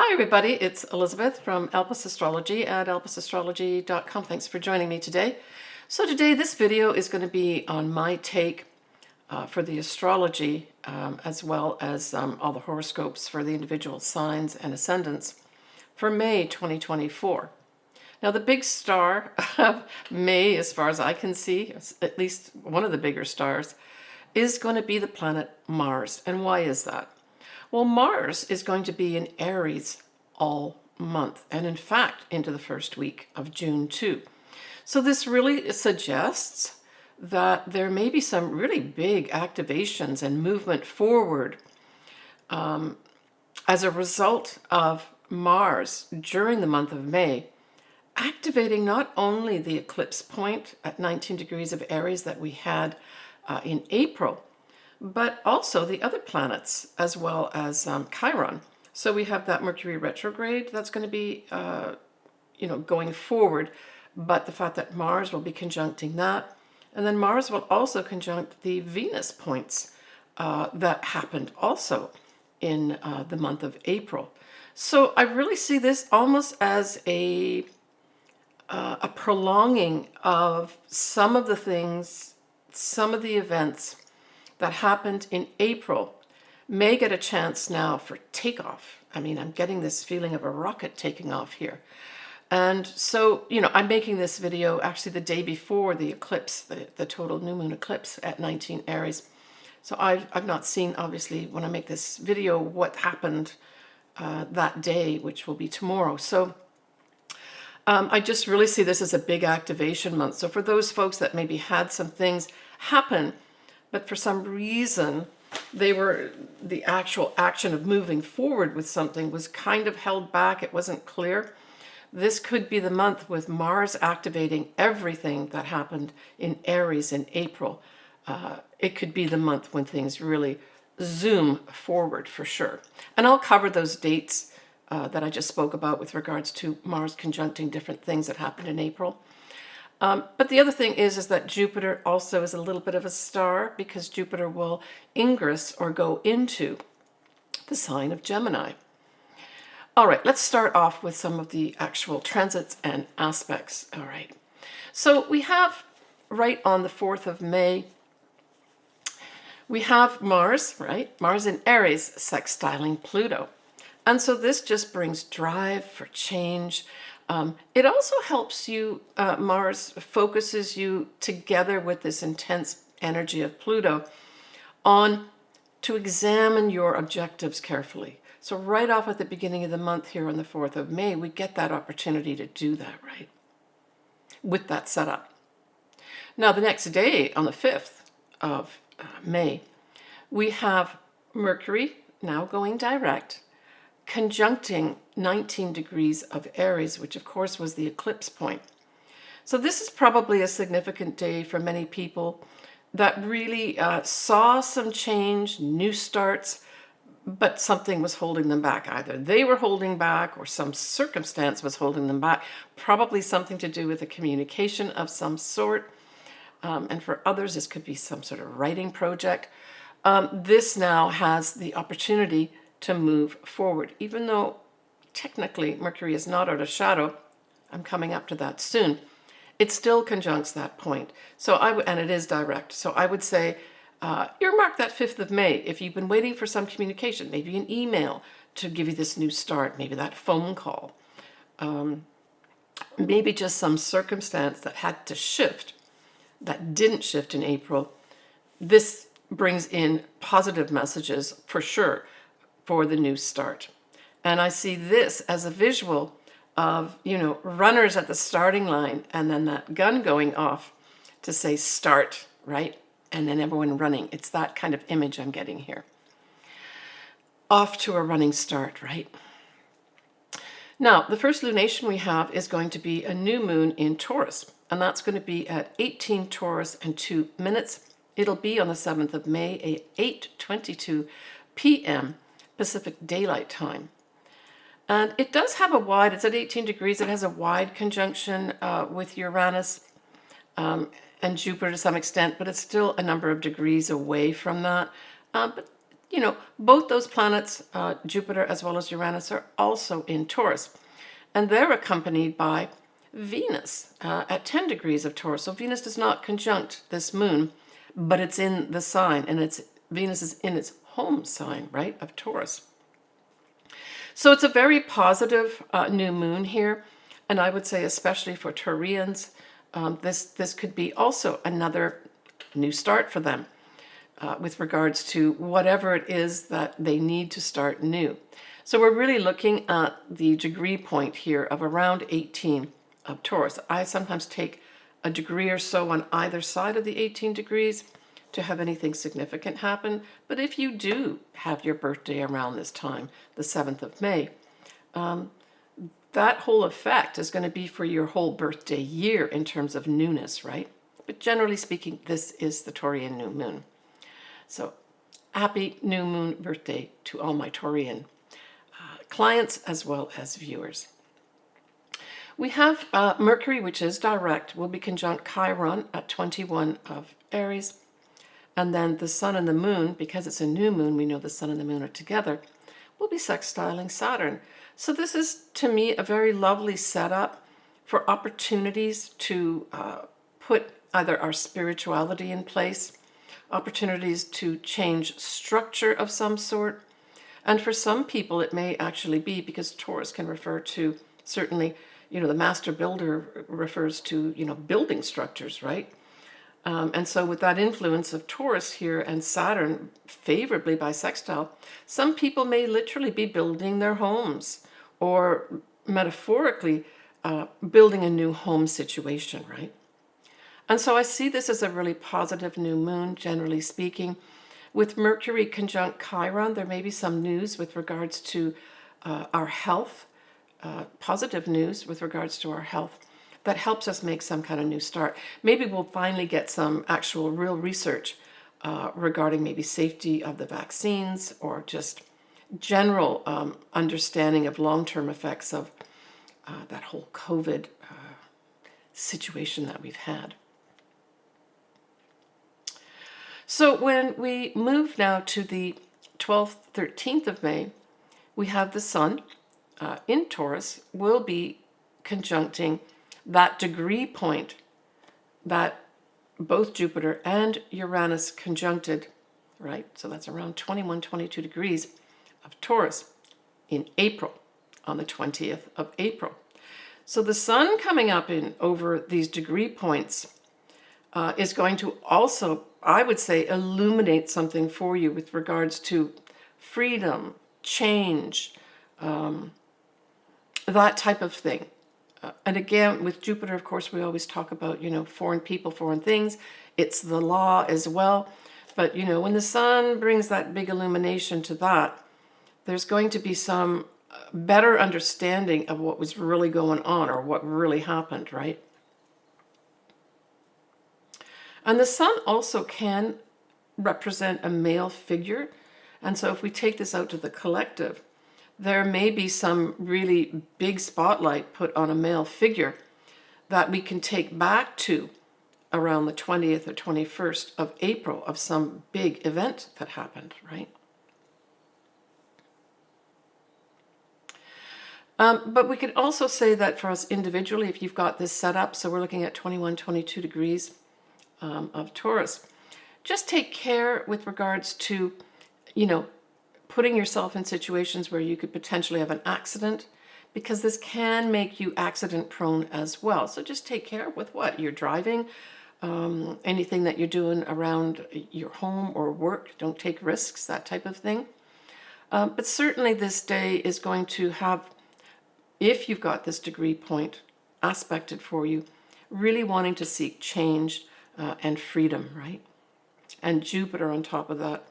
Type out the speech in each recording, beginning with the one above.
Hi everybody, it's Elizabeth from Elpis Astrology at elpisastrology.com. Thanks for joining me today. So today this video is going to be on my take for the astrology as well as all the horoscopes for the individual signs and ascendants for May 2024. Now the big star of May, as far as I can see, at least one of the bigger stars, is going to be the planet Mars. And why is that? Well, Mars is going to be in Aries all month, and in fact, into the first week of June too. So this really suggests that there may be some really big activations and movement forward as a result of Mars during the month of May, activating not only the eclipse point at 19 degrees of Aries that we had in April, but also the other planets as well as Chiron. So we have that Mercury Retrograde that's going to be, going forward, but the fact that Mars will be conjuncting that, and then Mars will also conjunct the Venus points that happened also in the month of April. So I really see this almost as a prolonging of some of the things, some of the events that happened in April may get a chance now for takeoff. I mean, I'm getting this feeling of a rocket taking off here. And so, I'm making this video actually the day before the eclipse, the total new moon eclipse at 19 Aries. So I've not seen, obviously, when I make this video, what happened that day, which will be tomorrow. So I just really see this as a big activation month. So for those folks that maybe had some things happen, but for some reason the actual action of moving forward with something was kind of held back, it wasn't clear. This could be the month with Mars activating everything that happened in Aries in April. It could be the month when things really zoom forward for sure. And I'll cover those dates that I just spoke about with regards to Mars conjuncting different things that happened in April. But the other thing is that Jupiter also is a little bit of a star, because Jupiter will ingress or go into the sign of Gemini. All right, let's start off with some of the actual transits and aspects. All right, so we have right on the 4th of May, we have Mars, right? Mars in Aries sextiling Pluto. And so this just brings drive for change. It also helps you, Mars focuses you together with this intense energy of Pluto on to examine your objectives carefully. So right off at the beginning of the month here on the 4th of May, we get that opportunity to do that, right? With that setup. Now the next day on the 5th of May, we have Mercury now going direct, conjuncting 19 degrees of Aries, which of course was the eclipse point. So this is probably a significant day for many people that really saw some change, new starts, but something was holding them back. Either they were holding back or some circumstance was holding them back, probably something to do with a communication of some sort. And for others, this could be some sort of writing project. This now has the opportunity to move forward, even though technically Mercury is not out of shadow. I'm coming up to that soon. It still conjuncts that point. So and it is direct. So I would say earmark that 5th of May. If you've been waiting for some communication, maybe an email to give you this new start, maybe that phone call, maybe just some circumstance that had to shift, that didn't shift in April. This brings in positive messages for sure for the new start. And I see this as a visual of, runners at the starting line and then that gun going off to say start, right? And then everyone running. It's that kind of image I'm getting here. Off to a running start, right? Now, the first lunation we have is going to be a new moon in Taurus, and that's going to be at 18 Taurus and 2 minutes. It'll be on the 7th of May at 8:22 p.m. Pacific Daylight Time. And it does have it's at 18 degrees, it has a wide conjunction with Uranus and Jupiter to some extent, but it's still a number of degrees away from that. But both those planets, Jupiter as well as Uranus, are also in Taurus. And they're accompanied by Venus at 10 degrees of Taurus. So Venus does not conjunct this moon, but it's in the sign, and Venus is in its home sign, right, of Taurus. So it's a very positive new moon here, and I would say especially for Taurians, this could be also another new start for them with regards to whatever it is that they need to start new. So we're really looking at the degree point here of around 18 of Taurus. I sometimes take a degree or so on either side of the 18 degrees to have anything significant happen. But if you do have your birthday around this time, the 7th of May, that whole effect is going to be for your whole birthday year in terms of newness, right? But generally speaking, this is the Taurian new moon. So happy new moon birthday to all my Taurian clients as well as viewers. We have Mercury, which is direct, will be conjunct Chiron at 21 of Aries. And then the sun and the moon, because it's a new moon, we know the sun and the moon are together, will be sextiling Saturn. So this is, to me, a very lovely setup for opportunities to put either our spirituality in place, opportunities to change structure of some sort. And for some people, it may actually be, because Taurus can refer to, certainly, the master builder refers to, building structures, right? And so with that influence of Taurus here and Saturn favorably by sextile, some people may literally be building their homes, or metaphorically building a new home situation, right? And so I see this as a really positive new moon, generally speaking. With Mercury conjunct Chiron, there may be some news with regards to our health, positive news with regards to our health, that helps us make some kind of new start. Maybe we'll finally get some actual real research regarding maybe safety of the vaccines, or just general understanding of long-term effects of that whole COVID situation that we've had. So when we move now to the 12th, 13th of May, we have the sun in Taurus will be conjuncting that degree point that both Jupiter and Uranus conjuncted, right? So that's around 21, 22 degrees of Taurus in April, on the 20th of April. So the sun coming up in over these degree points is going to also, I would say, illuminate something for you with regards to freedom, change, that type of thing. And again, with Jupiter, of course, we always talk about, foreign people, foreign things. It's the law as well. But, when the sun brings that big illumination to that, there's going to be some better understanding of what was really going on, or what really happened, right? And the sun also can represent a male figure. And so if we take this out to the collective, there may be some really big spotlight put on a male figure that we can take back to around the 20th or 21st of April of some big event that happened, right? But we could also say that for us individually, if you've got this set up, so we're looking at 21, 22 degrees of Taurus, just take care with regards to, putting yourself in situations where you could potentially have an accident, because this can make you accident prone as well. So just take care with what you're driving, anything that you're doing around your home or work. Don't take risks, that type of thing. But certainly this day is going to have, if you've got this degree point aspected for you, really wanting to seek change and freedom, right? And Jupiter on top of that,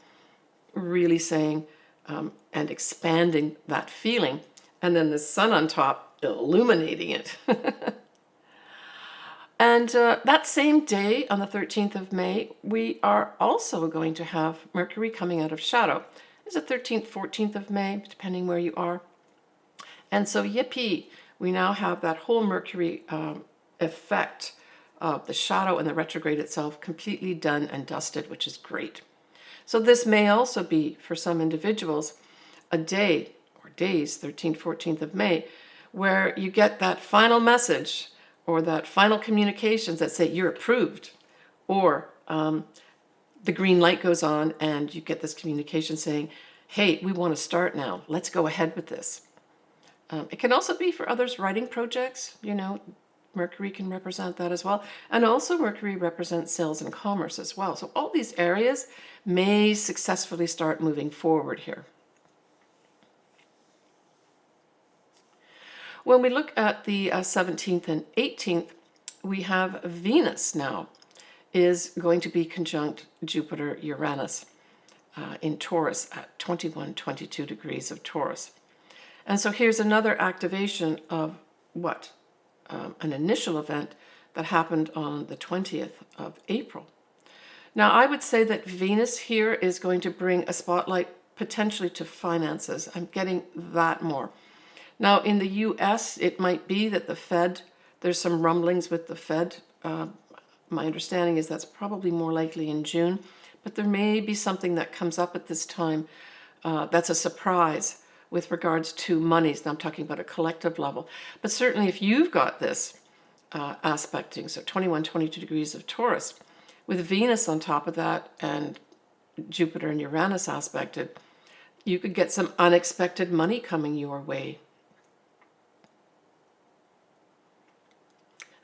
really saying and expanding that feeling. And then the sun on top, illuminating it. And that same day, on the 13th of May, we are also going to have Mercury coming out of shadow. It's the 13th, 14th of May, depending where you are. And so, yippee, we now have that whole Mercury effect of the shadow and the retrograde itself completely done and dusted, which is great. So this may also be, for some individuals, a day or days, 13th, 14th of May, where you get that final message or that final communications that say you're approved, or the green light goes on and you get this communication saying, hey, we want to start now. Let's go ahead with this. It can also be for others writing projects, Mercury can represent that as well. And also Mercury represents sales and commerce as well. So all these areas may successfully start moving forward here. When we look at the 17th and 18th, we have Venus now is going to be conjunct Jupiter, Uranus in Taurus at 21, 22 degrees of Taurus. And so here's another activation of what? An initial event that happened on the 20th of April. Now, I would say that Venus here is going to bring a spotlight potentially to finances. I'm getting that more. Now, in the US, it might be that the Fed, there's some rumblings with the Fed. My understanding is that's probably more likely in June, but there may be something that comes up at this time that's a surprise with regards to monies. Now I'm talking about a collective level. But certainly if you've got this aspecting, so 21, 22 degrees of Taurus, with Venus on top of that and Jupiter and Uranus aspected, you could get some unexpected money coming your way.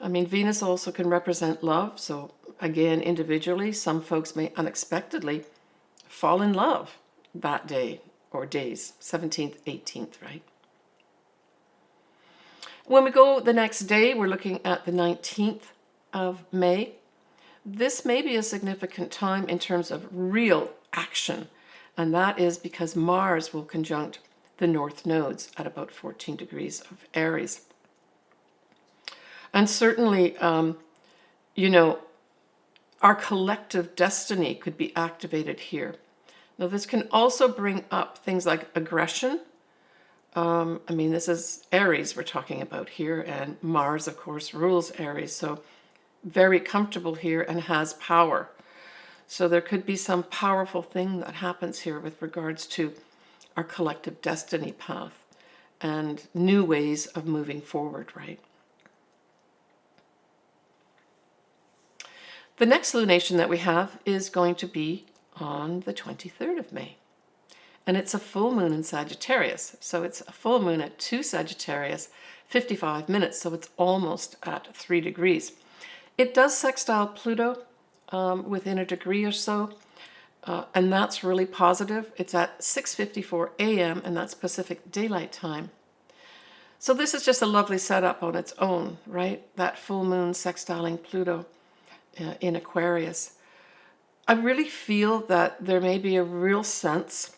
I mean, Venus also can represent love. So again, individually, some folks may unexpectedly fall in love that day or days, 17th, 18th, right? When we go the next day, we're looking at the 19th of May. This may be a significant time in terms of real action. And that is because Mars will conjunct the North nodes at about 14 degrees of Aries. And certainly, our collective destiny could be activated here. Now, this can also bring up things like aggression. This is Aries we're talking about here, and Mars, of course, rules Aries, so very comfortable here and has power. So there could be some powerful thing that happens here with regards to our collective destiny path and new ways of moving forward, right? The next lunation that we have is going to be on the 23rd of May. And it's a full moon in Sagittarius. So it's a full moon at 2 Sagittarius, 55 minutes. So it's almost at 3 degrees. It does sextile Pluto within a degree or so. And that's really positive. It's at 6:54 a.m. and that's Pacific Daylight Time. So this is just a lovely setup on its own, right? That full moon sextiling Pluto in Aquarius. I really feel that there may be a real sense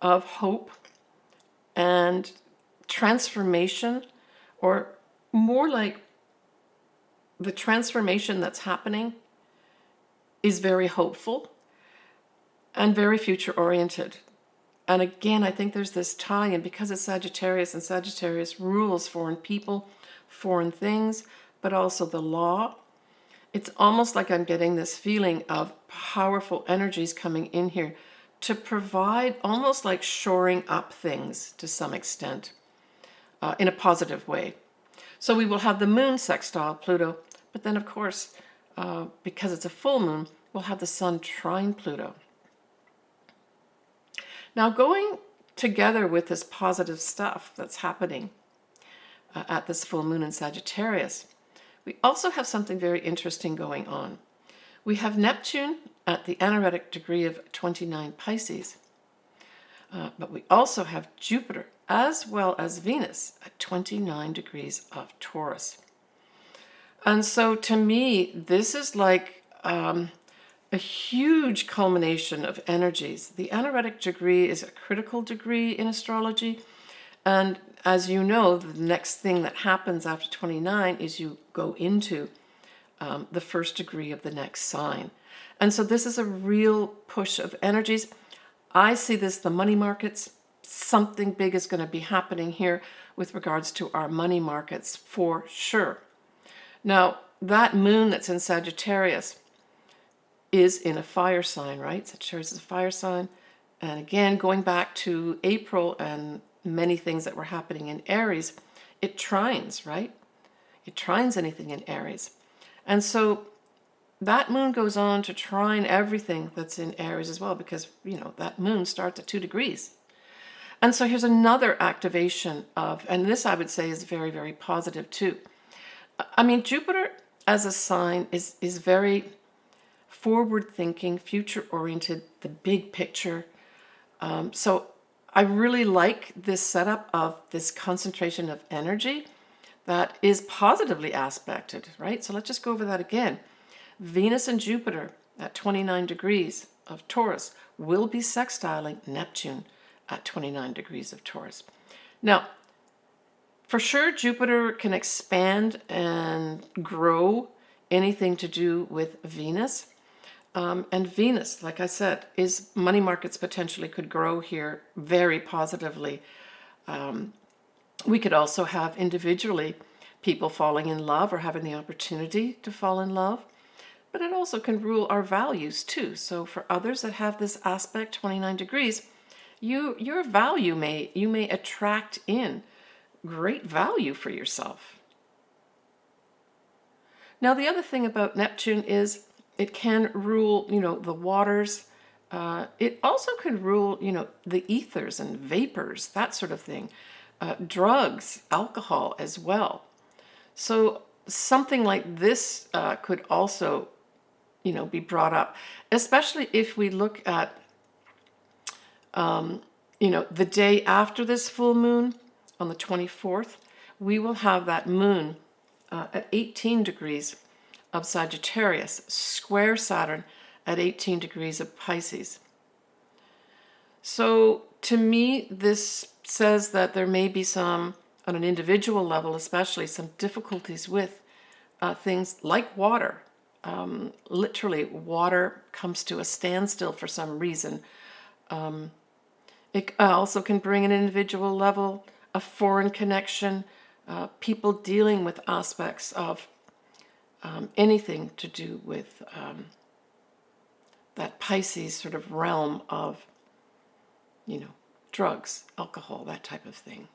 of hope and transformation, or more like the transformation that's happening is very hopeful and very future oriented. And again, I think there's this tie in because it's Sagittarius, and Sagittarius rules foreign people, foreign things, but also the law. It's almost like I'm getting this feeling of powerful energies coming in here to provide almost like shoring up things to some extent in a positive way. So we will have the moon sextile Pluto, but then of course, because it's a full moon, we'll have the sun trine Pluto. Now going together with this positive stuff that's happening at this full moon in Sagittarius, we also have something very interesting going on. We have Neptune at the anaretic degree of 29 Pisces, but we also have Jupiter as well as Venus at 29 degrees of Taurus. And so to me, this is like a huge culmination of energies. The anaretic degree is a critical degree in astrology. And as you know, the next thing that happens after 29 is you go into the first degree of the next sign. And so this is a real push of energies. I see this, the money markets, something big is going to be happening here with regards to our money markets for sure. Now, that moon that's in Sagittarius is in a fire sign, right? Sagittarius is a fire sign. And again, going back to April and many things that were happening in Aries, it trines, right? It trines anything in Aries. And so that moon goes on to trine everything that's in Aries as well, because, you know, that moon starts at 2 degrees. And so here's another activation of, and this I would say is very, very positive too. I mean, Jupiter as a sign is very forward thinking, future oriented, the big picture. So I really like this setup of this concentration of energy that is positively aspected, right? So let's just go over that again. Venus and Jupiter at 29 degrees of Taurus will be sextiling Neptune at 29 degrees of Taurus. Now, for sure, Jupiter can expand and grow anything to do with Venus. And Venus, like I said, is money markets potentially could grow here very positively. We could also have individually people falling in love or having the opportunity to fall in love. But it also can rule our values too. So for others that have this aspect, 29 degrees, your value you may attract in great value for yourself. Now, the other thing about Neptune is it can rule, you know, the waters. It also can rule, you know, the ethers and vapors, that sort of thing. Drugs, alcohol as well. So something like this could also, you know, be brought up, especially if we look at, you know, the day after this full moon on the 24th, we will have that moon at 18 degrees of Sagittarius, square Saturn at 18 degrees of Pisces. So to me, this says that there may be some, on an individual level especially, some difficulties with things like water. Literally, water comes to a standstill for some reason. It also can bring an individual level, a foreign connection, people dealing with aspects of anything to do with that Pisces sort of realm of, you know, drugs, alcohol, that type of thing.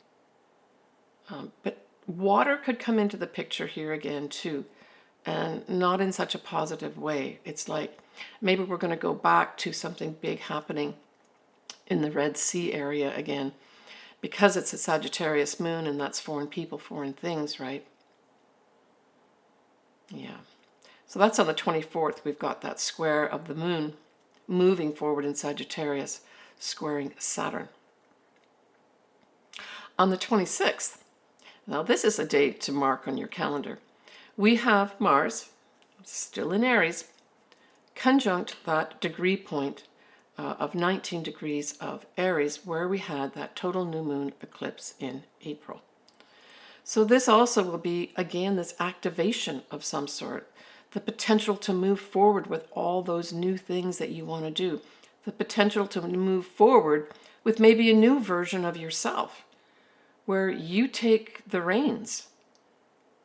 But water could come into the picture here again too, and not in such a positive way. It's like maybe we're going to go back to something big happening in the Red Sea area again, because it's a Sagittarius moon and that's foreign people, foreign things, right? Yeah. So that's on the 24th. We've got that square of the moon moving forward in Sagittarius, squaring Saturn. On the 26th, now this is a date to mark on your calendar, we have Mars, still in Aries, conjunct that degree point of 19 degrees of Aries, where we had that total new moon eclipse in April. So this also will be, again, this activation of some sort, the potential to move forward with all those new things that you want to do, the potential to move forward with maybe a new version of yourself, where you take the reins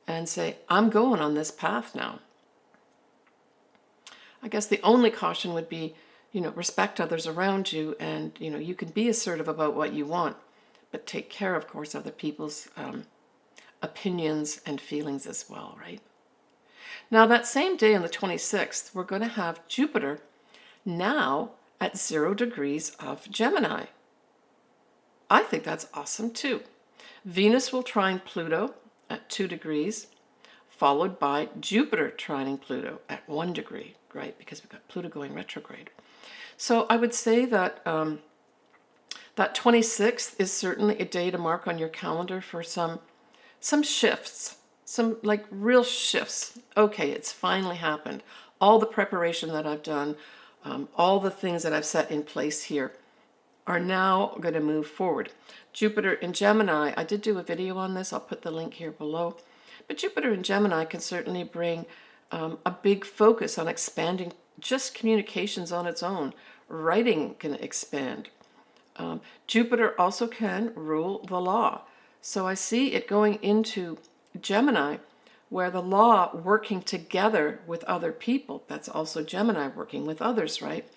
and say, I'm going on this path now. I guess the only caution would be, you know, respect others around you, and, you know, you can be assertive about what you want, but take care, of course, of other people's opinions and feelings as well, right? Now, that same day on the 26th, we're going to have Jupiter now at 0 degrees of Gemini. I think that's awesome too. Venus will trine Pluto at 2 degrees, followed by Jupiter trining Pluto at 1 degree, right? Because we've got Pluto going retrograde. So I would say that that 26th is certainly a day to mark on your calendar for some shifts, some like real shifts. Okay, it's finally happened. All the preparation that I've done, all the things that I've set in place here are now going to move forward. Jupiter in Gemini, I did do a video on this. I'll put the link here below. But Jupiter in Gemini can certainly bring a big focus on expanding just communications on its own. Writing can expand. Jupiter also can rule the law. So I see it going into Gemini where the law working together with other people, that's also Gemini working with others, right?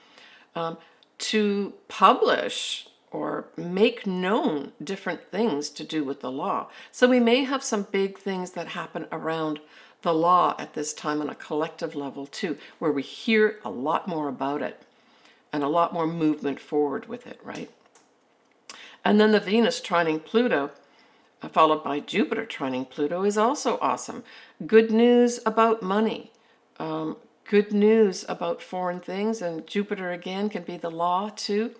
To publish or make known different things to do with the law. So we may have some big things that happen around the law at this time on a collective level too, where we hear a lot more about it and a lot more movement forward with it, right? And then the Venus trining Pluto, followed by Jupiter trining Pluto, is also awesome. Good news about money. Good news about foreign things, and Jupiter again can be the law too.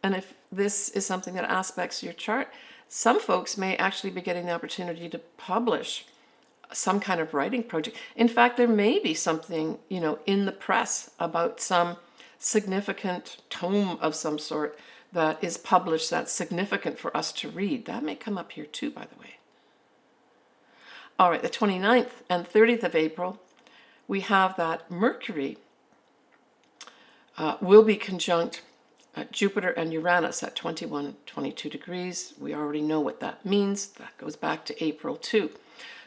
And if this is something that aspects your chart, some folks may actually be getting the opportunity to publish some kind of writing project. In fact, there may be something, in the press about some significant tome of some sort that is published that's significant for us to read. That may come up here too, by the way. All right, the 29th and 30th of April, we have that Mercury will be conjunct Jupiter and Uranus at 21, 22 degrees. We already know what that means. That goes back to April too.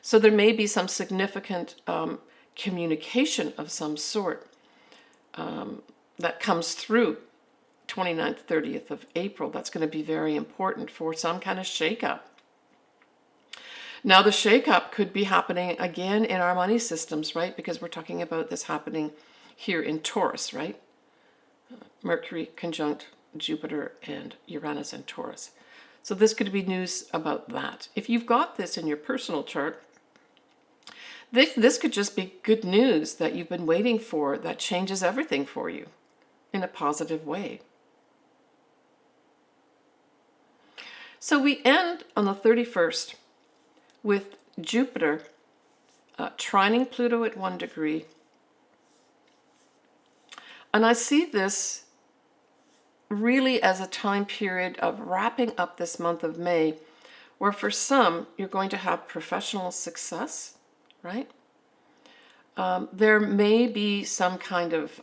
So there may be some significant communication of some sort that comes through 29th, 30th of April. That's going to be very important for some kind of shakeup. Now, the shakeup could be happening again in our money systems, right? Because we're talking about this happening here in Taurus, right? Mercury conjunct Jupiter and Uranus and Taurus. So this could be news about that. If you've got this in your personal chart, this could just be good news that you've been waiting for that changes everything for you in a positive way. So we end on the 31st with Jupiter trining Pluto at 1 degree. And I see this really as a time period of wrapping up this month of May, where for some, you're going to have professional success, right? There may be some kind of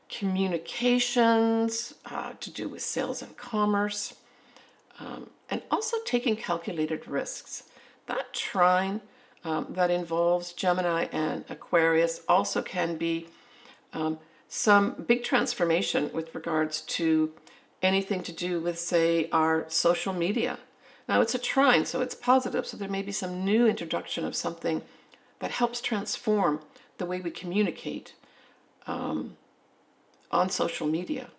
communications to do with sales and commerce, and also taking calculated risks. That trine that involves Gemini and Aquarius also can be some big transformation with regards to anything to do with, say, our social media. Now, it's a trine, so it's positive, so there may be some new introduction of something that helps transform the way we communicate on social media.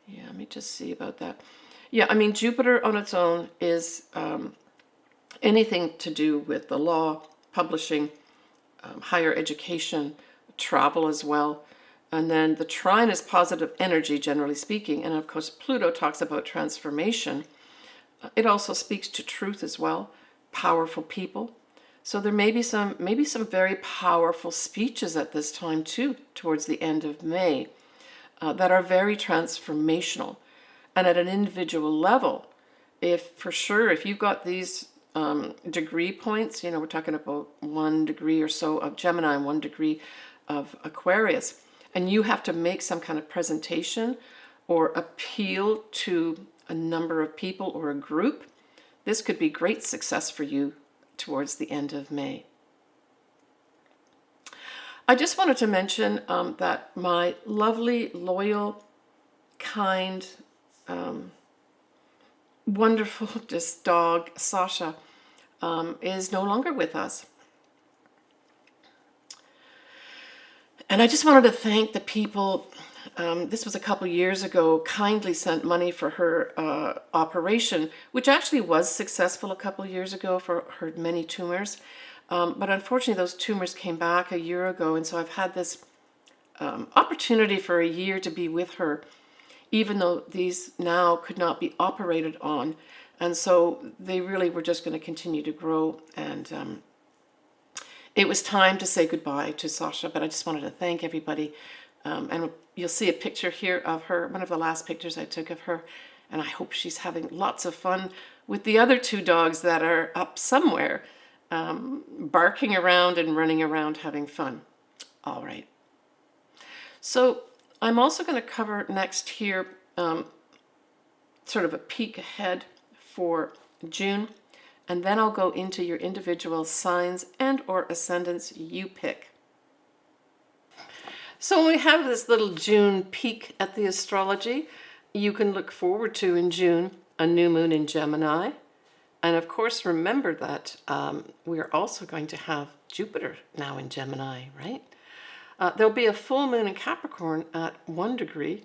Yeah, let me just see about that. Yeah, I mean, Jupiter on its own is anything to do with the law, publishing, higher education, travel as well. And then the trine is positive energy, generally speaking. And of course, Pluto talks about transformation. It also speaks to truth as well, powerful people. So there may be some very powerful speeches at this time too, towards the end of May, that are very transformational. And at an individual level, if you've got these degree points, we're talking about 1 degree or so of Gemini and 1 degree of Aquarius, and you have to make some kind of presentation or appeal to a number of people or a group, this could be great success for you towards the end of May. I just wanted to mention that my lovely, loyal, kind, wonderful just dog, Sasha, is no longer with us. And I just wanted to thank the people, this was a couple years ago, kindly sent money for her operation, which actually was successful a couple years ago for her many tumors. But unfortunately, those tumors came back a year ago, and so I've had this opportunity for a year to be with her, even though these now could not be operated on. And so they really were just going to continue to grow, and it was time to say goodbye to Sasha, but I just wanted to thank everybody. And you'll see a picture here of her, one of the last pictures I took of her, and I hope she's having lots of fun with the other 2 dogs that are up somewhere, barking around and running around having fun. All right. So I'm also going to cover next here sort of a peek ahead for June. and then I'll go into your individual signs and or ascendants you pick. So when we have this little June peek at the astrology, you can look forward to in June a new moon in Gemini. And of course, remember that we're also going to have Jupiter now in Gemini, right? There'll be a full moon in Capricorn at 1 degree.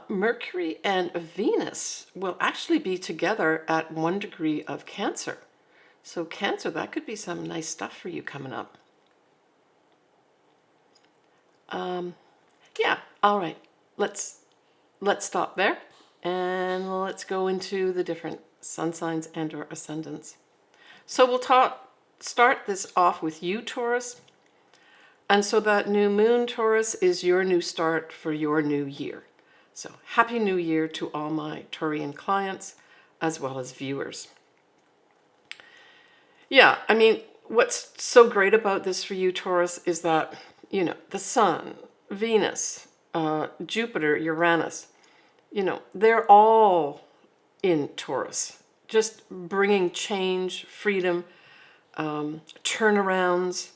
Mercury and Venus will actually be together at 1 degree of Cancer. So Cancer, that could be some nice stuff for you coming up. Yeah, all right. Let's stop there and let's go into the different sun signs and or ascendants. So we'll start this off with you, Taurus. And so that new moon, Taurus, is your new start for your new year. So happy new year to all my Taurian clients as well as viewers. Yeah, I mean, what's so great about this for you, Taurus, is that, you know, the sun, Venus, Jupiter, Uranus, you know, they're all in Taurus, just bringing change, freedom, turnarounds,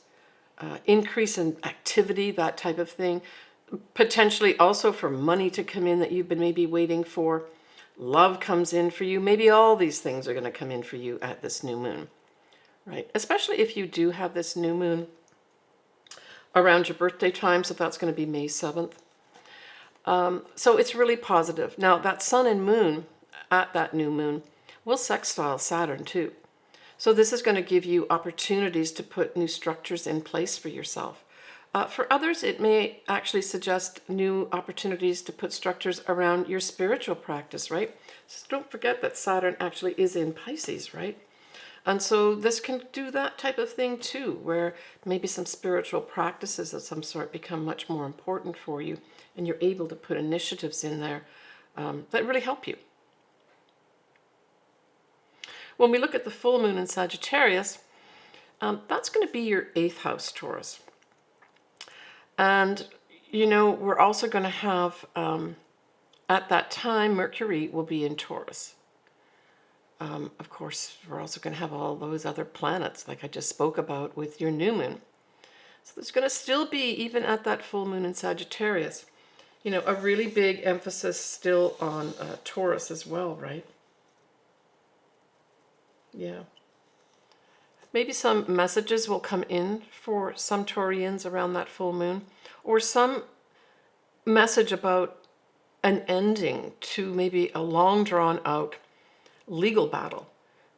increase in activity, that type of thing. Potentially also for money to come in that you've been maybe waiting for. Love comes in for you. Maybe all these things are going to come in for you at this new moon, right? Especially if you do have this new moon around your birthday time, so that's going to be May 7th. So it's really positive. Now, that sun and moon at that new moon will sextile Saturn too. So this is going to give you opportunities to put new structures in place for yourself. For others, it may actually suggest new opportunities to put structures around your spiritual practice, right? So don't forget that Saturn actually is in Pisces, right? And so this can do that type of thing too, where maybe some spiritual practices of some sort become much more important for you, and you're able to put initiatives in there that really help you. When we look at the full moon in Sagittarius, that's going to be your 8th house, Taurus. And, you know, we're also going to have, at that time, Mercury will be in Taurus. Of course, we're also going to have all those other planets, like I just spoke about with your new moon. So there's going to still be, even at that full moon in Sagittarius, you know, a really big emphasis still on Taurus as well, right? Yeah. Maybe some messages will come in for some Taurians around that full moon, or some message about an ending to maybe a long drawn out legal battle,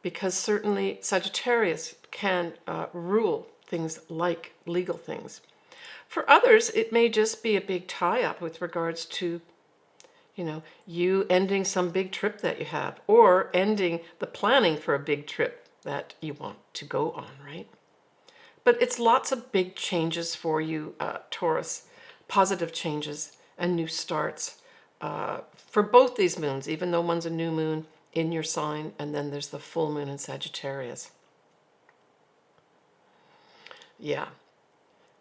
because certainly Sagittarius can rule things like legal things. For others, it may just be a big tie-up with regards to, you know, you ending some big trip that you have, or ending the planning for a big trip that you want to go on, right? But it's lots of big changes for you, Taurus, positive changes and new starts for both these moons, even though one's a new moon in your sign, and then there's the full moon in Sagittarius. Yeah.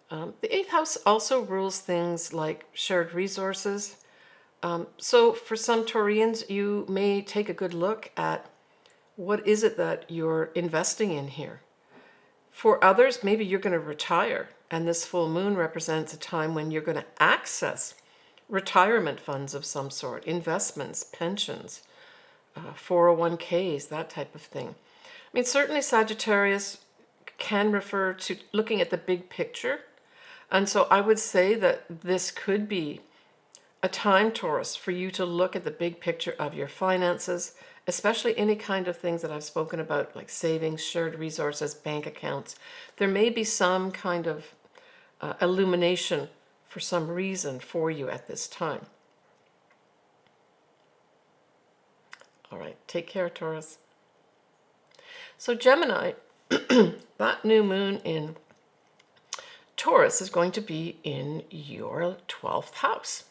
The 8th house also rules things like shared resources. So for some Taurians, you may take a good look at what is it that you're investing in here. For others, maybe you're going to retire, and this full moon represents a time when you're going to access retirement funds of some sort, investments, pensions, 401ks, that type of thing. I mean, certainly Sagittarius can refer to looking at the big picture. And so I would say that this could be a time, Taurus, for you to look at the big picture of your finances, especially any kind of things that I've spoken about, like savings, shared resources, bank accounts. There may be some kind of illumination for some reason for you at this time. All right, take care, Taurus. So Gemini, that new moon in Taurus is going to be in your 12th house.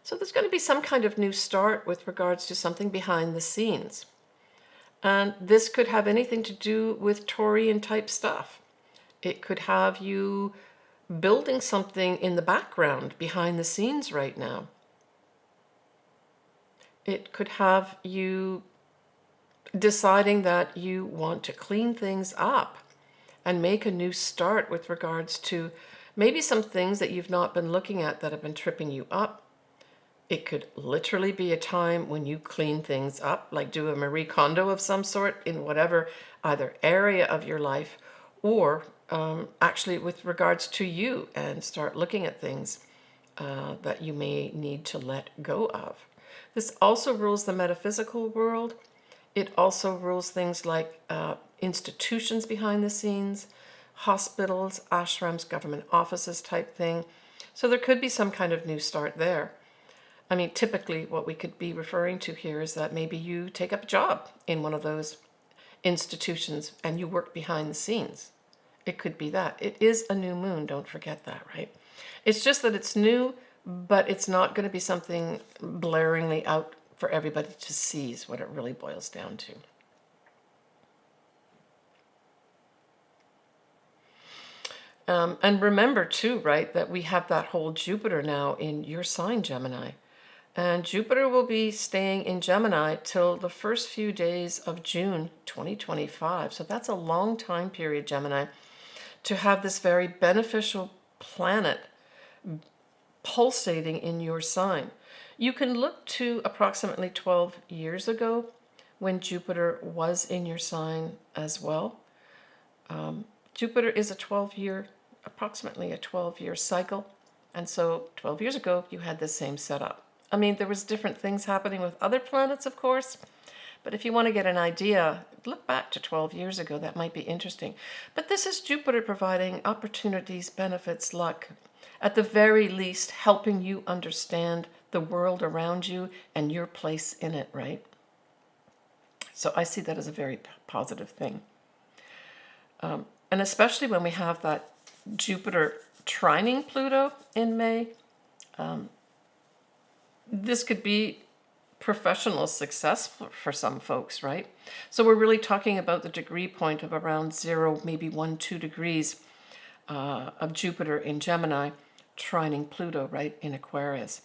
So there's going to be some kind of new start with regards to something behind the scenes. And this could have anything to do with Taurian type stuff. It could have you building something in the background behind the scenes right now. It could have you deciding that you want to clean things up and make a new start with regards to maybe some things that you've not been looking at that have been tripping you up. It could literally be a time when you clean things up, like do a Marie Kondo of some sort in whatever either area of your life, or actually with regards to you, and start looking at things that you may need to let go of. This also rules the metaphysical world. It also rules things like institutions behind the scenes, hospitals, ashrams, government offices type thing. So there could be some kind of new start there. I mean, typically what we could be referring to here is that maybe you take up a job in one of those institutions and you work behind the scenes. It could be that. It is a new moon, don't forget that, right? It's just that it's new, but it's not going to be something blaringly out for everybody to see, is what it really boils down to. And remember too, right, that we have that whole Jupiter now in your sign, Gemini. And Jupiter will be staying in Gemini till the first few days of June 2025. So that's a long time period, Gemini, to have this very beneficial planet pulsating in your sign. You can look to approximately 12 years ago when Jupiter was in your sign as well. Jupiter is approximately a 12-year cycle. And so 12 years ago, you had the same setup. I mean, there was different things happening with other planets, of course. But if you want to get an idea, look back to 12 years ago. That might be interesting. But this is Jupiter providing opportunities, benefits, luck. At the very least, helping you understand the world around you and your place in it, right? So I see that as a very positive thing. And especially when we have that Jupiter trining Pluto in May, this could be professional success for some folks, right? So we're really talking about the degree point of around 0, maybe 1, 2 degrees of Jupiter in Gemini trining Pluto right in Aquarius.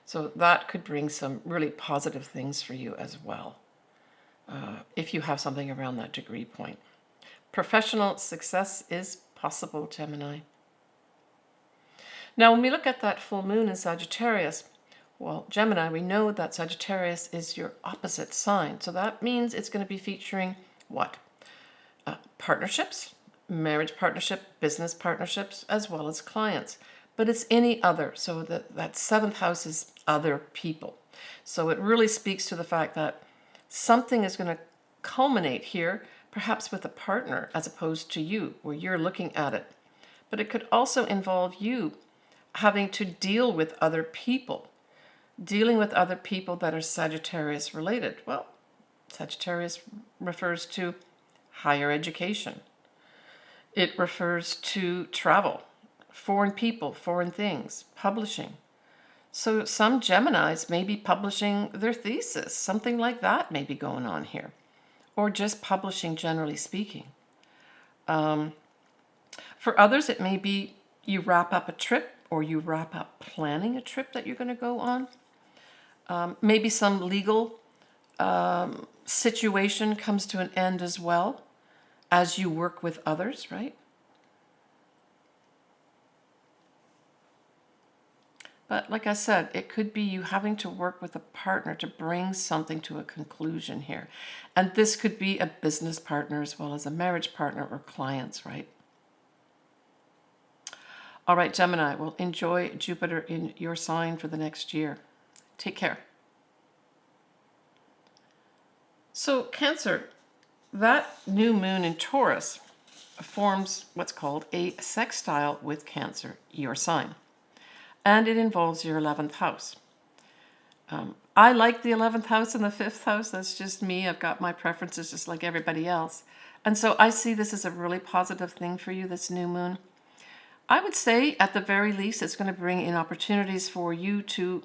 So that could bring some really positive things for you as well, if you have something around that degree point. Professional success is possible, Gemini. Now, when we look at that full moon in Sagittarius, well, Gemini, we know that Sagittarius is your opposite sign. So that means it's going to be featuring what? Partnerships, marriage partnership, business partnerships, as well as clients. But it's any other. So that seventh house is other people. So it really speaks to the fact that something is going to culminate here, perhaps with a partner as opposed to you, where you're looking at it. But it could also involve you having to deal with other people. Dealing with other people that are Sagittarius related. Well, Sagittarius refers to higher education. It refers to travel, foreign people, foreign things, publishing. So some Geminis may be publishing their thesis. Something like that may be going on here. Or just publishing, generally speaking. For others, it may be you wrap up a trip, or you wrap up planning a trip that you're going to go on. Maybe some legal situation comes to an end as well as you work with others, right? But like I said, it could be you having to work with a partner to bring something to a conclusion here. And this could be a business partner as well as a marriage partner or clients, right? All right, Gemini, well, enjoy Jupiter in your sign for the next year. Take care. So Cancer, that new moon in Taurus forms what's called a sextile with Cancer, your sign. And it involves your 11th house. I like the 11th house and the 5th house. That's just me. I've got my preferences just like everybody else. And so I see this as a really positive thing for you, this new moon. I would say at the very least, it's going to bring in opportunities for you to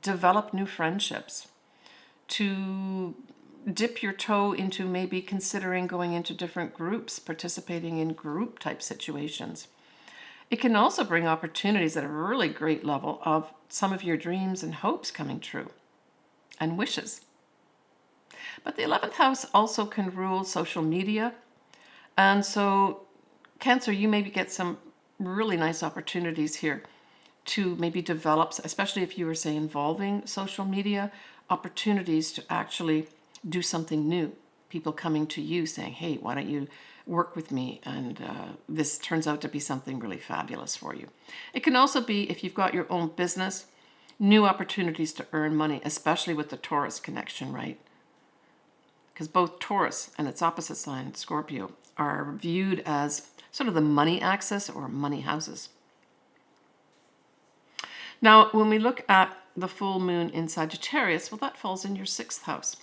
develop new friendships, to dip your toe into maybe considering going into different groups, participating in group type situations. It can also bring opportunities at a really great level of some of your dreams and hopes coming true, and wishes. But the 11th house also can rule social media. And so, Cancer, you maybe get some really nice opportunities here to maybe develop, especially if you were, say, involving social media, opportunities to actually do something new. People coming to you saying, hey, why don't you work with me? And this turns out to be something really fabulous for you. It can also be, if you've got your own business, new opportunities to earn money, especially with the Taurus connection, right? Because both Taurus and its opposite sign, Scorpio, are viewed as sort of the money axis or money houses. Now, when we look at the full moon in Sagittarius, well, that falls in your 6th house.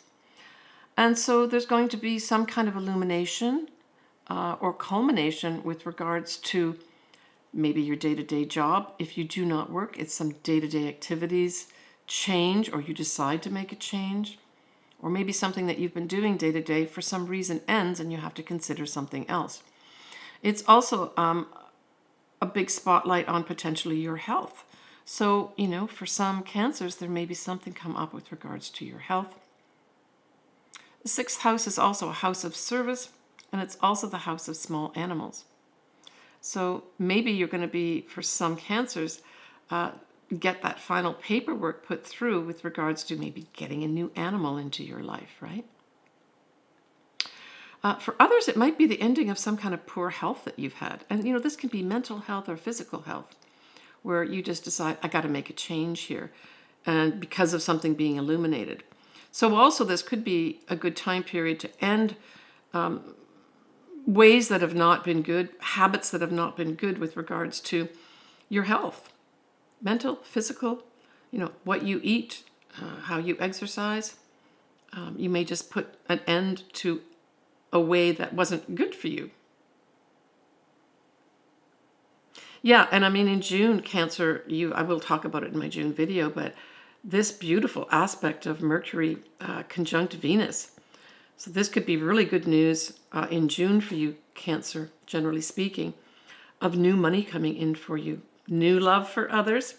And so there's going to be some kind of illumination or culmination with regards to maybe your day-to-day job. If you do not work, it's some day-to-day activities change, or you decide to make a change. Or maybe something that you've been doing day-to-day for some reason ends and you have to consider something else. It's also a big spotlight on potentially your health. So, for some Cancers, there may be something come up with regards to your health. The 6th house is also a house of service, and it's also the house of small animals. So maybe you're going to be, for some Cancers, get that final paperwork put through with regards to maybe getting a new animal into your life, right? For others, it might be the ending of some kind of poor health that you've had. And, this can be mental health or physical health, where you just decide, I got to make a change here, and because of something being illuminated. So also this could be a good time period to end ways that have not been good, habits that have not been good with regards to your health, mental, physical, what you eat, how you exercise. You may just put an end to a way that wasn't good for you. Yeah, and I mean, in June, Cancer, I will talk about it in my June video, but this beautiful aspect of Mercury conjunct Venus. So this could be really good news in June for you, Cancer, generally speaking, of new money coming in for you, new love for others,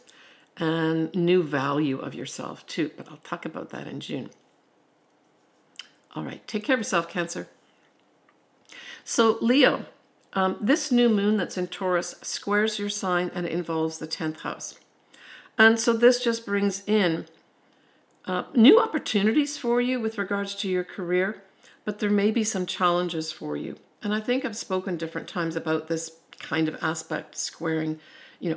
and new value of yourself too. But I'll talk about that in June. All right, take care of yourself, Cancer. So Leo, this new moon that's in Taurus squares your sign and it involves the 10th house. And so this just brings in new opportunities for you with regards to your career, but there may be some challenges for you. And I think I've spoken different times about this kind of aspect, squaring,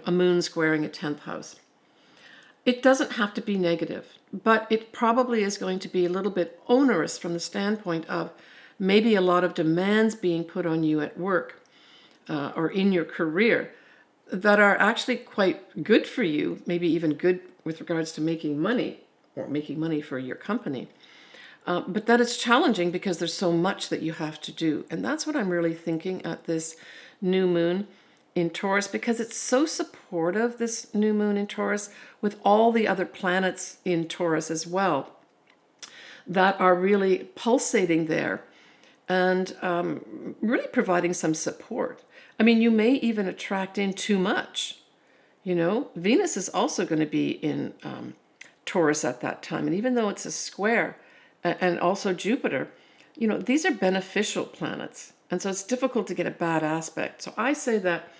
a moon squaring a 10th house. It doesn't have to be negative, but it probably is going to be a little bit onerous from the standpoint of maybe a lot of demands being put on you at work or in your career that are actually quite good for you, maybe even good with regards to making money or making money for your company. But that it's challenging because there's so much that you have to do. And that's what I'm really thinking at this new moon in Taurus, because it's so supportive, this new moon in Taurus, with all the other planets in Taurus as well, that are really pulsating there and really providing some support. I mean, you may even attract in too much. Venus is also going to be in Taurus at that time. And even though it's a square, and also Jupiter, these are beneficial planets. And so it's difficult to get a bad aspect. So I say that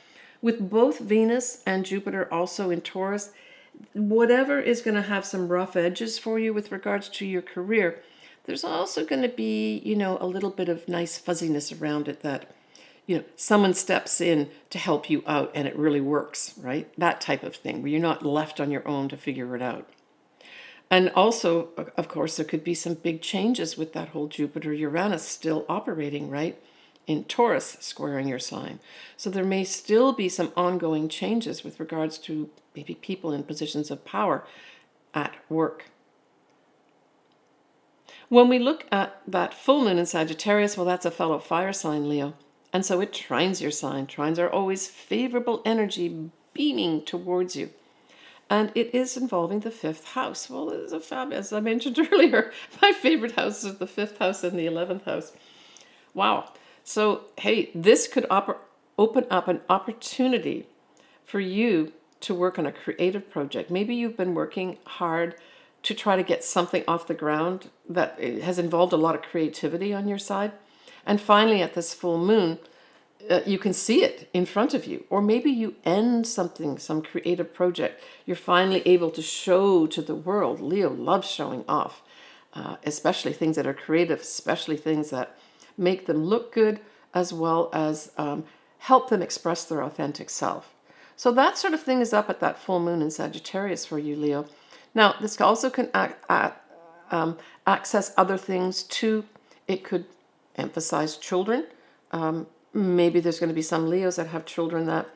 with both Venus and Jupiter also in Taurus, whatever is going to have some rough edges for you with regards to your career, there's also going to be, a little bit of nice fuzziness around it that, someone steps in to help you out and it really works, right? That type of thing where you're not left on your own to figure it out. And also, of course, there could be some big changes with that whole Jupiter-Uranus still operating, right? In Taurus, squaring your sign. So there may still be some ongoing changes with regards to maybe people in positions of power at work. When we look at that full moon in Sagittarius, well, that's a fellow fire sign, Leo. And so it trines your sign. Trines are always favorable energy beaming towards you. And it is involving the 5th house. Well, it is a fabulous, as I mentioned earlier, my favorite houses are the 5th house and the 11th house. Wow. So, hey, this could open up an opportunity for you to work on a creative project. Maybe you've been working hard to try to get something off the ground that has involved a lot of creativity on your side. And finally, at this full moon, you can see it in front of you. Or maybe you end something, some creative project. You're finally able to show to the world. Leo loves showing off, especially things that are creative, especially things that make them look good, as well as help them express their authentic self. So that sort of thing is up at that full moon in Sagittarius for you, Leo. Now, this also can access other things too. It could emphasize children. Maybe there's going to be some Leos that have children that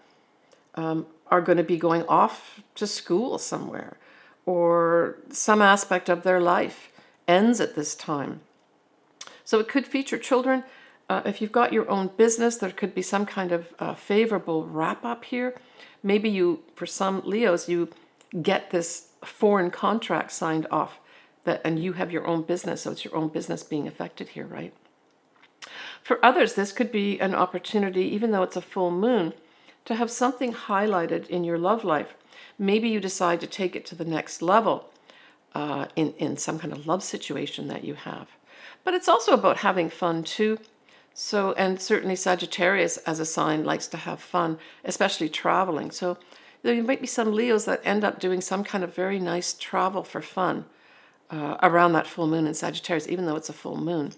are going to be going off to school somewhere, or some aspect of their life ends at this time. So it could feature children. If you've got your own business, there could be some kind of favorable wrap-up here. Maybe you, for some Leos, you get this foreign contract signed off, and you have your own business, so it's your own business being affected here, right? For others, this could be an opportunity, even though it's a full moon, to have something highlighted in your love life. Maybe you decide to take it to the next level in some kind of love situation that you have. But it's also about having fun too. So, and certainly Sagittarius as a sign likes to have fun, especially traveling. So there might be some Leos that end up doing some kind of very nice travel for fun around that full moon in Sagittarius, even though it's a full moon.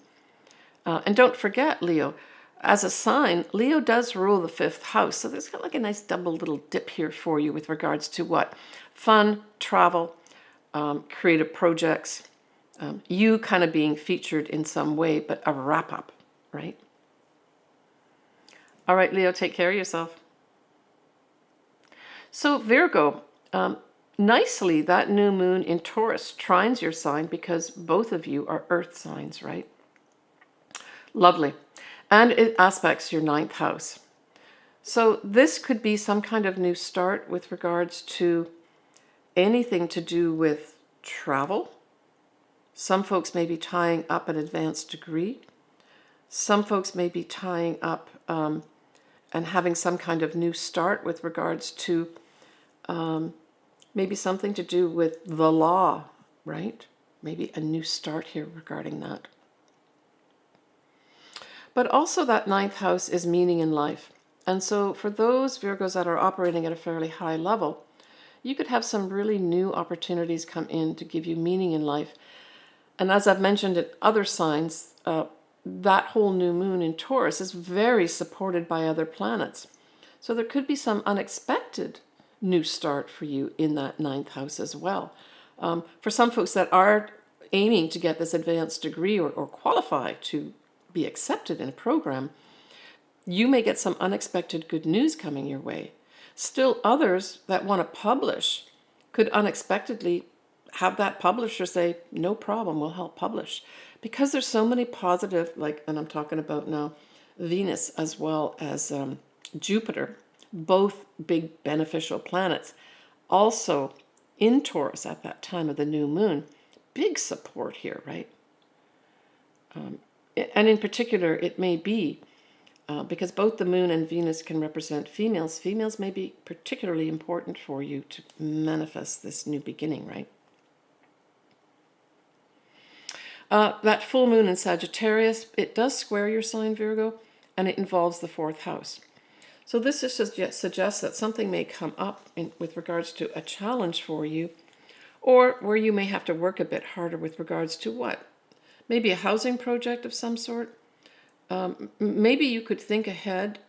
And don't forget, Leo, as a sign, Leo does rule the 5th house. So there's got like a nice double little dip here for you with regards to what? Fun, travel, creative projects, you kind of being featured in some way, but a wrap-up, right? All right, Leo, take care of yourself. So Virgo, nicely, that new moon in Taurus trines your sign because both of you are earth signs, right? Lovely. And it aspects your 9th house. So this could be some kind of new start with regards to anything to do with travel. Some folks may be tying up an advanced degree. Some folks may be tying up and having some kind of new start with regards to maybe something to do with the law, right? Maybe a new start here regarding that. But also that 9th house is meaning in life. And so for those Virgos that are operating at a fairly high level, you could have some really new opportunities come in to give you meaning in life. And as I've mentioned in other signs, that whole new moon in Taurus is very supported by other planets. So there could be some unexpected new start for you in that 9th house as well. For some folks that are aiming to get this advanced degree or qualify to be accepted in a program, you may get some unexpected good news coming your way. Still others that want to publish could unexpectedly have that publisher say, no problem, we'll help publish. Because there's so many positive, and I'm talking about now Venus as well as Jupiter, both big beneficial planets, also in Taurus at that time of the new moon. Big support here, right? And in particular, it may be, because both the moon and Venus can represent females, females may be particularly important for you to manifest this new beginning, right? That full moon in Sagittarius, it does square your sign, Virgo, and it involves the 4th house. So this just suggests that something may come up with regards to a challenge for you, or where you may have to work a bit harder with regards to what? Maybe a housing project of some sort. Maybe you could think ahead,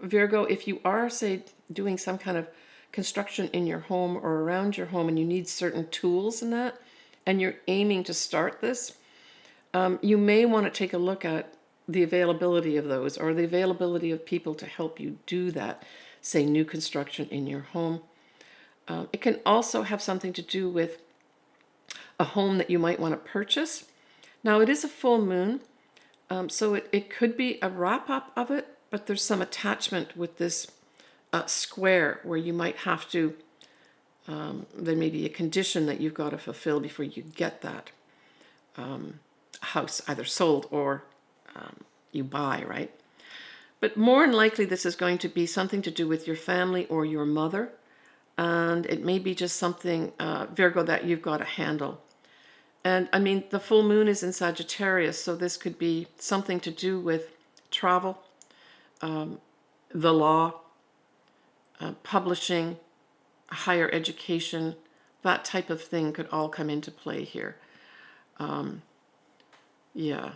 Virgo, if you are, say, doing some kind of construction in your home or around your home and you need certain tools in that, and you're aiming to start this, you may want to take a look at the availability of those or the availability of people to help you do that, say, new construction in your home. It can also have something to do with a home that you might want to purchase. Now, it is a full moon, so it could be a wrap-up of it, but there's some attachment with this square where you might have to, there may be a condition that you've got to fulfill before you get that house either sold or you buy, right? But more than likely, this is going to be something to do with your family or your mother, and it may be just something, Virgo, that you've got to handle. And I mean, the full moon is in Sagittarius, so this could be something to do with travel, the law, publishing, higher education. That type of thing could all come into play here. Yeah.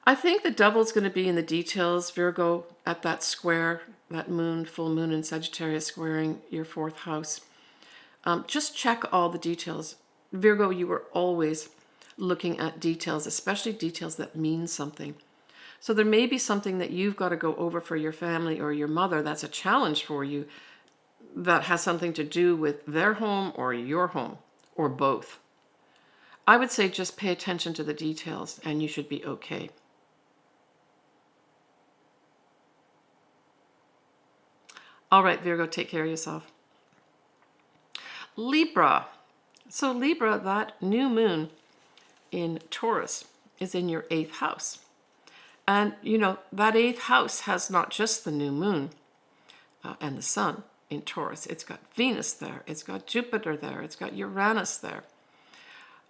I think the devil's going to be in the details, Virgo, at that square, that moon, full moon in Sagittarius squaring your fourth house. Just check all the details. Virgo, you are always looking at details, especially details that mean something. So there may be something that you've got to go over for your family or your mother that's a challenge for you that has something to do with their home or your home or both. I would say just pay attention to the details and you should be okay. All right, Virgo, take care of yourself. Libra. So Libra, that new moon in Taurus is in your 8th house. And, you know, that 8th house has not just the new moon and the sun in Taurus. It's got Venus there. It's got Jupiter there. It's got Uranus there.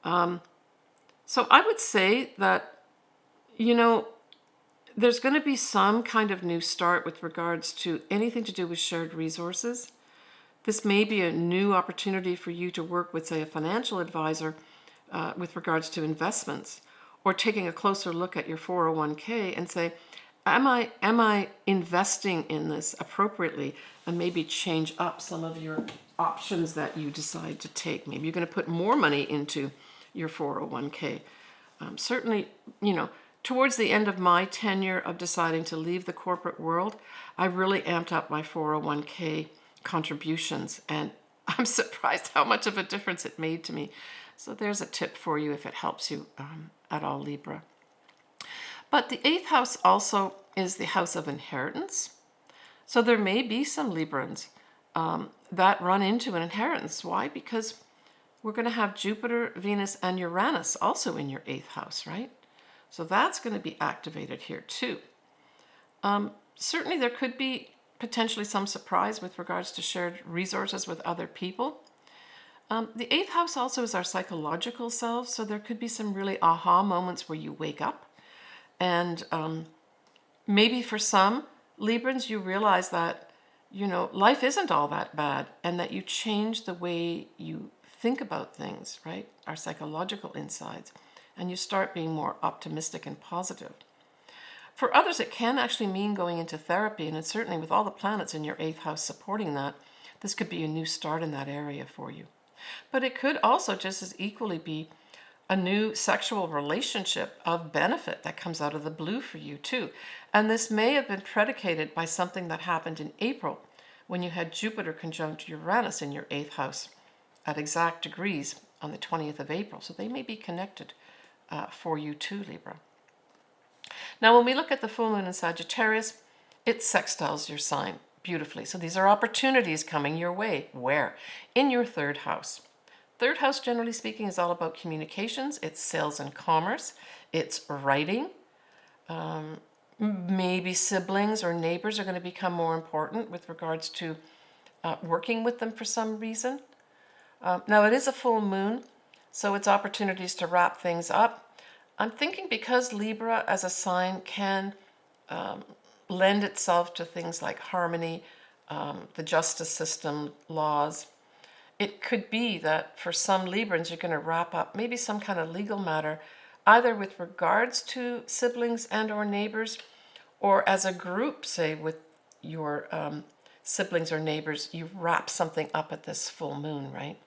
So I would say that, you know, there's going to be some kind of new start with regards to anything to do with shared resources. This may be a new opportunity for you to work with, say, a financial advisor with regards to investments, or taking a closer look at your 401k and say, am I investing in this appropriately, and maybe change up some of your options that you decide to take. Maybe you're going to put more money into your 401k. Certainly, you know, towards the end of my tenure of deciding to leave the corporate world, I really amped up my 401k contributions, and I'm surprised how much of a difference it made to me. So there's a tip for you if it helps you at all, Libra. But the 8th house also is the house of inheritance. So there may be some Librans that run into an inheritance. Why? Because we're going to have Jupiter, Venus, and Uranus also in your 8th house, right? So that's going to be activated here too. Certainly there could be potentially some surprise with regards to shared resources with other people. The 8th house also is our psychological self, so there could be some really aha moments where you wake up and maybe for some Librans you realize that, you know, life isn't all that bad, and that you change the way you think about things, right? Our psychological insides, and you start being more optimistic and positive. For others, it can actually mean going into therapy, and certainly with all the planets in your 8th house supporting that, this could be a new start in that area for you. But it could also just as equally be a new sexual relationship of benefit that comes out of the blue for you too. And this may have been predicated by something that happened in April when you had Jupiter conjunct Uranus in your 8th house at exact degrees on the 20th of April. So they may be connected for you too, Libra. Now, when we look at the full moon in Sagittarius, it sextiles your sign beautifully. So these are opportunities coming your way. Where? In your 3rd house. 3rd house, generally speaking, is all about communications. It's sales and commerce. It's writing. Maybe siblings or neighbors are going to become more important with regards to working with them for some reason. Now, it is a full moon, so it's opportunities to wrap things up. I'm thinking because Libra as a sign can lend itself to things like harmony, the justice system, laws. It could be that for some Librans, you're going to wrap up maybe some kind of legal matter, either with regards to siblings and or neighbors, or as a group, say with your siblings or neighbors, you wrap something up at this full moon, right?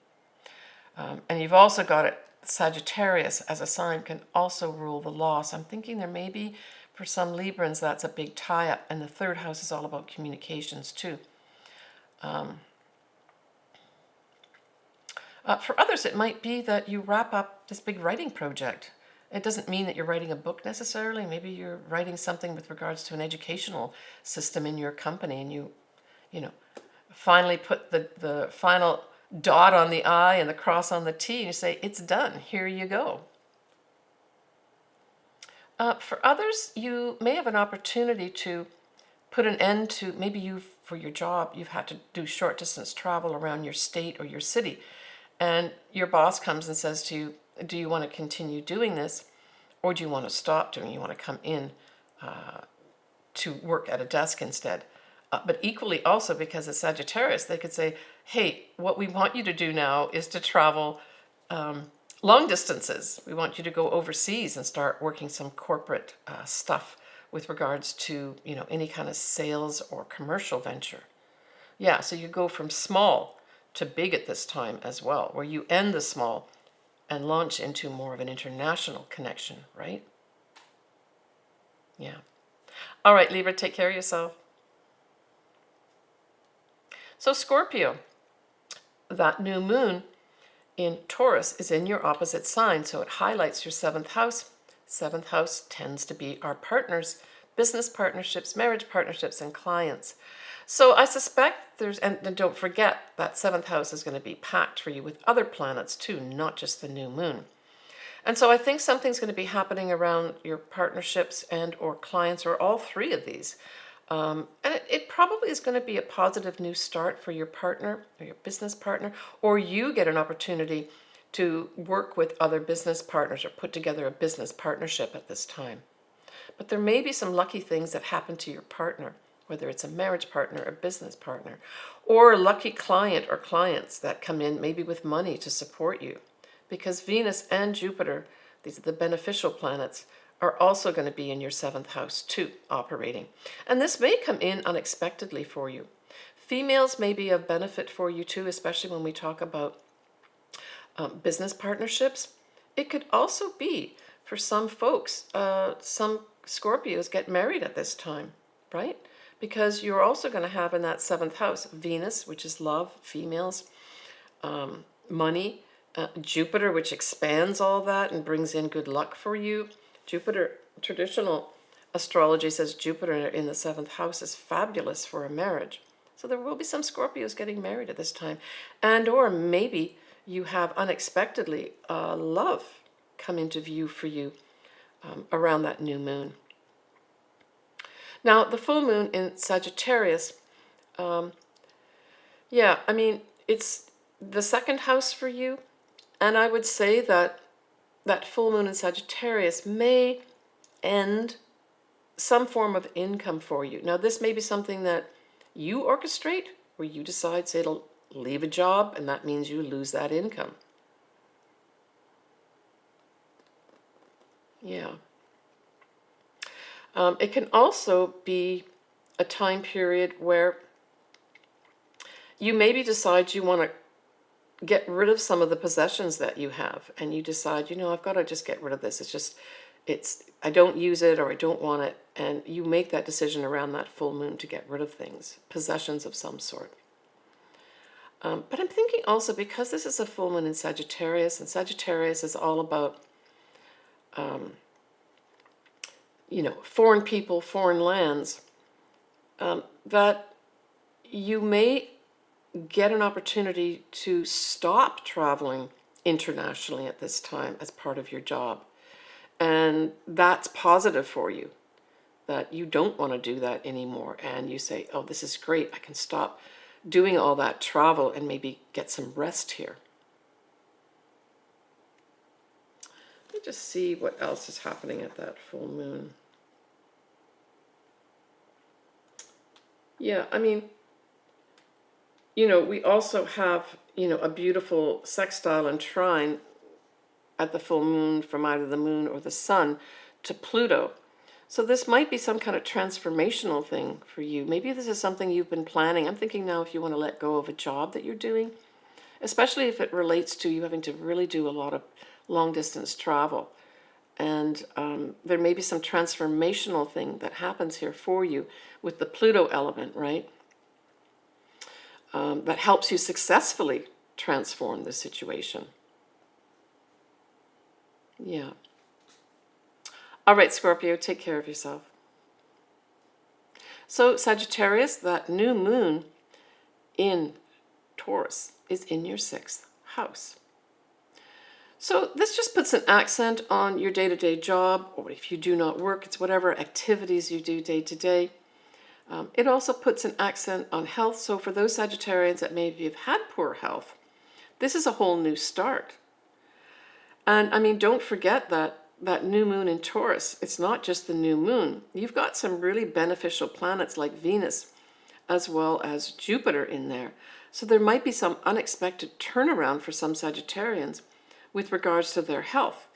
And you've also got it, Sagittarius as a sign can also rule the law. So I'm thinking there may be, for some Librans, that's a big tie-up, and the 3rd house is all about communications too. For others, it might be that you wrap up this big writing project. It doesn't mean that you're writing a book necessarily. Maybe you're writing something with regards to an educational system in your company, and you know, finally put the final dot on the I and the cross on the T, and you say, it's done, here you go. For others, you may have an opportunity to put an end to, maybe for your job, you've had to do short distance travel around your state or your city. and your boss comes and says to you, do you want to continue doing this, or do you want to stop doing it? You want to come in to work at a desk instead. But equally also, because it's Sagittarius, they could say, hey, what we want you to do now is to travel long distances. We want you to go overseas and start working some corporate stuff with regards to, you know, any kind of sales or commercial venture. Yeah, so you go from small to big at this time as well, where you end the small and launch into more of an international connection, right? Yeah. All right, Libra, take care of yourself. So Scorpio, that new moon in Taurus is in your opposite sign, so it highlights your seventh house. Seventh house tends to be our partners, business partnerships, marriage partnerships, and clients. So I suspect and don't forget that seventh house is going to be packed for you with other planets too, not just the new moon. And so I think something's going to be happening around your partnerships and or clients, or all three of these. And it probably is going to be a positive new start for your partner or your business partner, or you get an opportunity to work with other business partners or put together a business partnership at this time. But there may be some lucky things that happen to your partner, whether it's a marriage partner or business partner, or a lucky client or clients that come in maybe with money to support you. Because Venus and Jupiter, these are the beneficial planets, are also going to be in your seventh house too, operating. And this may come in unexpectedly for you. Females may be of benefit for you too, especially when we talk about business partnerships. It could also be for some folks, some Scorpios get married at this time, right? Because you're also going to have in that seventh house Venus, which is love, females, money, Jupiter, which expands all that and brings in good luck for you. Jupiter, traditional astrology says Jupiter in the seventh house is fabulous for a marriage. So there will be some Scorpios getting married at this time. And or maybe you have unexpectedly love come into view for you around that new moon. Now, the full moon in Sagittarius, yeah, I mean, it's the second house for you. And I would say that that full moon in Sagittarius may end some form of income for you. Now, this may be something that you orchestrate, where you decide, say, to leave a job, and that means you lose that income. Yeah. It can also be a time period where you maybe decide you want to get rid of some of the possessions that you have, and you decide, you know, I've got to just get rid of this. I don't use it, or I don't want it, and you make that decision around that full moon to get rid of things, possessions of some sort. But I'm thinking also, because this is a full moon in Sagittarius, and Sagittarius is all about, you know, foreign people, foreign lands, that you may get an opportunity to stop traveling internationally at this time as part of your job. And that's positive for you, that you don't want to do that anymore. And you say, oh, this is great. I can stop doing all that travel and maybe get some rest here. Let me just see what else is happening at that full moon. Yeah, I mean, you know, we also have, you know, a beautiful sextile and trine at the full moon from either the moon or the sun to Pluto. So this might be some kind of transformational thing for you. Maybe this is something you've been planning. I'm thinking now, if you want to let go of a job that you're doing, especially if it relates to you having to really do a lot of long distance travel. And there may be some transformational thing that happens here for you with the Pluto element, right? That helps you successfully transform the situation. Yeah. All right, Scorpio, take care of yourself. So Sagittarius, that new moon in Taurus is in your sixth house. So this just puts an accent on your day-to-day job, or if you do not work, it's whatever activities you do day to day. It also puts an accent on health. So for those Sagittarians that maybe have had poor health, This is a whole new start. And I mean, don't forget that new moon in Taurus, it's not just the new moon. You've got some really beneficial planets like Venus as well as Jupiter in there. So there might be some unexpected turnaround for some Sagittarians with regards to their health.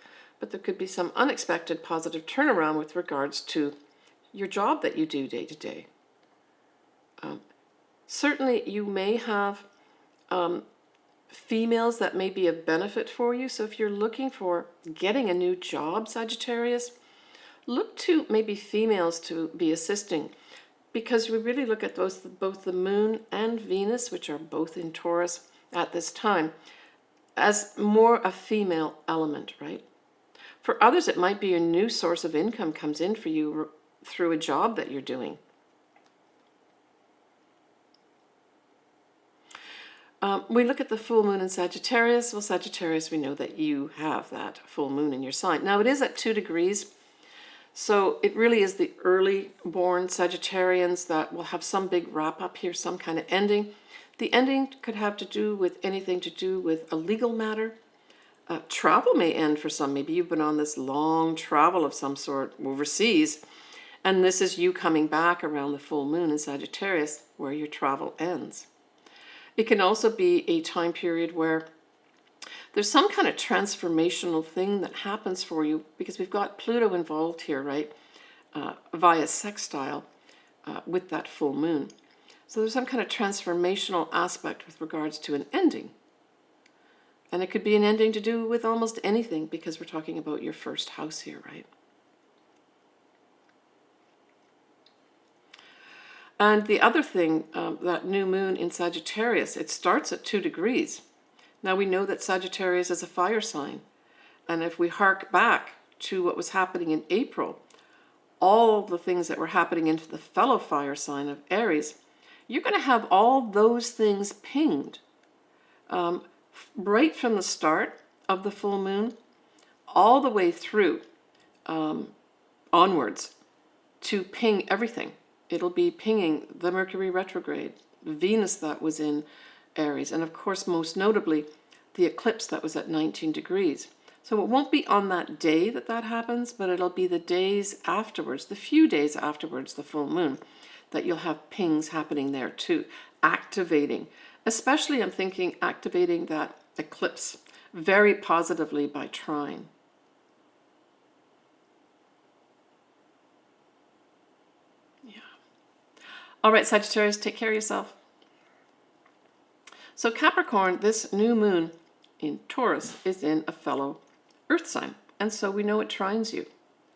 But there could be some unexpected positive turnaround with regards to your job that you do day to day. Certainly you may have females that may be of benefit for you. So if you're looking for getting a new job, Sagittarius, look to maybe females to be assisting, because we really look at both the moon and Venus, which are both in Taurus at this time, as more a female element, right? For others, it might be a new source of income comes in for you through a job that you're doing. We look at the full moon in Sagittarius. Well, Sagittarius, we know that you have that full moon in your sign. Now, it is at 2 degrees, so it really is the early born Sagittarians that will have some big wrap up here, some kind of ending. The ending could have to do with anything to do with a legal matter. Travel may end for some. Maybe you've been on this long travel of some sort overseas, and this is you coming back around the full moon in Sagittarius where your travel ends. It can also be a time period where there's some kind of transformational thing that happens for you, because we've got Pluto involved here, right? Via sextile with that full moon. So there's some kind of transformational aspect with regards to an ending. And it could be an ending to do with almost anything, because we're talking about your first house here, right? And the other thing, that new moon in Sagittarius, it starts at 2 degrees. Now we know that Sagittarius is a fire sign. And if we hark back to what was happening in April, all the things that were happening into the fellow fire sign of Aries, you're going to have all those things pinged. Right from the start of the full moon, all the way through, onwards, to ping everything. It'll be pinging the Mercury Retrograde, Venus that was in Aries, and of course, most notably, the eclipse that was at 19 degrees. So it won't be on that day that that happens, but it'll be the days afterwards, the few days afterwards, the full moon, that you'll have pings happening there too, activating. Especially, I'm thinking, activating that eclipse very positively by trine. All right, Sagittarius, take care of yourself. So Capricorn, this new moon in Taurus is in a fellow earth sign. And so we know it trines you.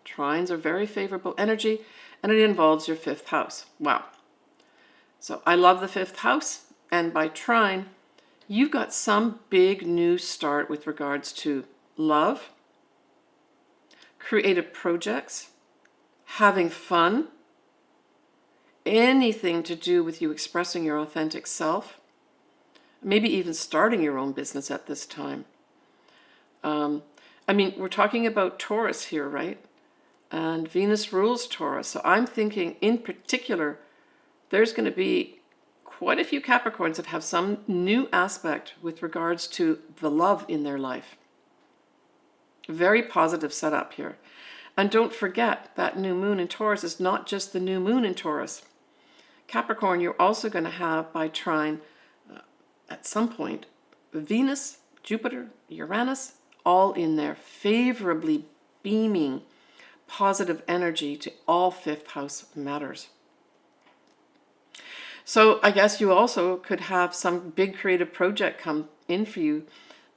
Trines are very favorable energy, and it involves your 5th house. Wow. So I love the 5th house, and by trine, you've got some big new start with regards to love, creative projects, having fun, anything to do with you expressing your authentic self, maybe even starting your own business at this time. I mean, we're talking about Taurus here, right? And Venus rules Taurus. So I'm thinking in particular, there's going to be quite a few Capricorns that have some new aspect with regards to the love in their life. Very positive setup here. And don't forget that new moon in Taurus is not just the new moon in Taurus. Capricorn, you're also going to have by trine at some point Venus, Jupiter, Uranus, all in there, favorably beaming positive energy to all 5th house matters. So I guess you also could have some big creative project come in for you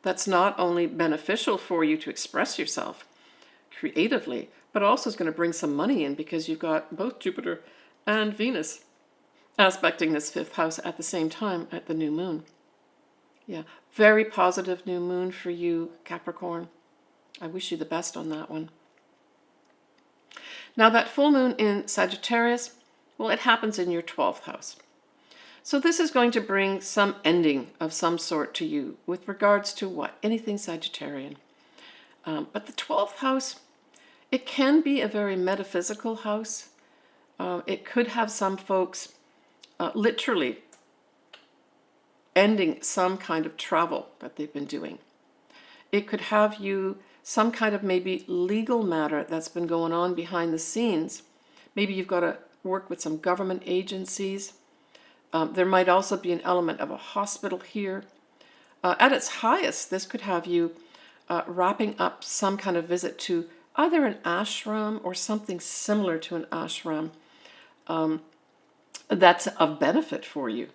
that's not only beneficial for you to express yourself creatively, but also is going to bring some money in, because you've got both Jupiter and Venus aspecting this 5th house at the same time at the new moon. Yeah, very positive new moon for you, Capricorn. I wish you the best on that one. Now that full moon in Sagittarius, well, it happens in your 12th house. So this is going to bring some ending of some sort to you with regards to what? Anything Sagittarian. But the 12th house, it can be a very metaphysical house. It could have some folks literally ending some kind of travel that they've been doing. It could have you some kind of maybe legal matter that's been going on behind the scenes. Maybe you've got to work with some government agencies. There might also be an element of a hospital here. At its highest, this could have you wrapping up some kind of visit to either an ashram or something similar to an ashram that's of benefit for you,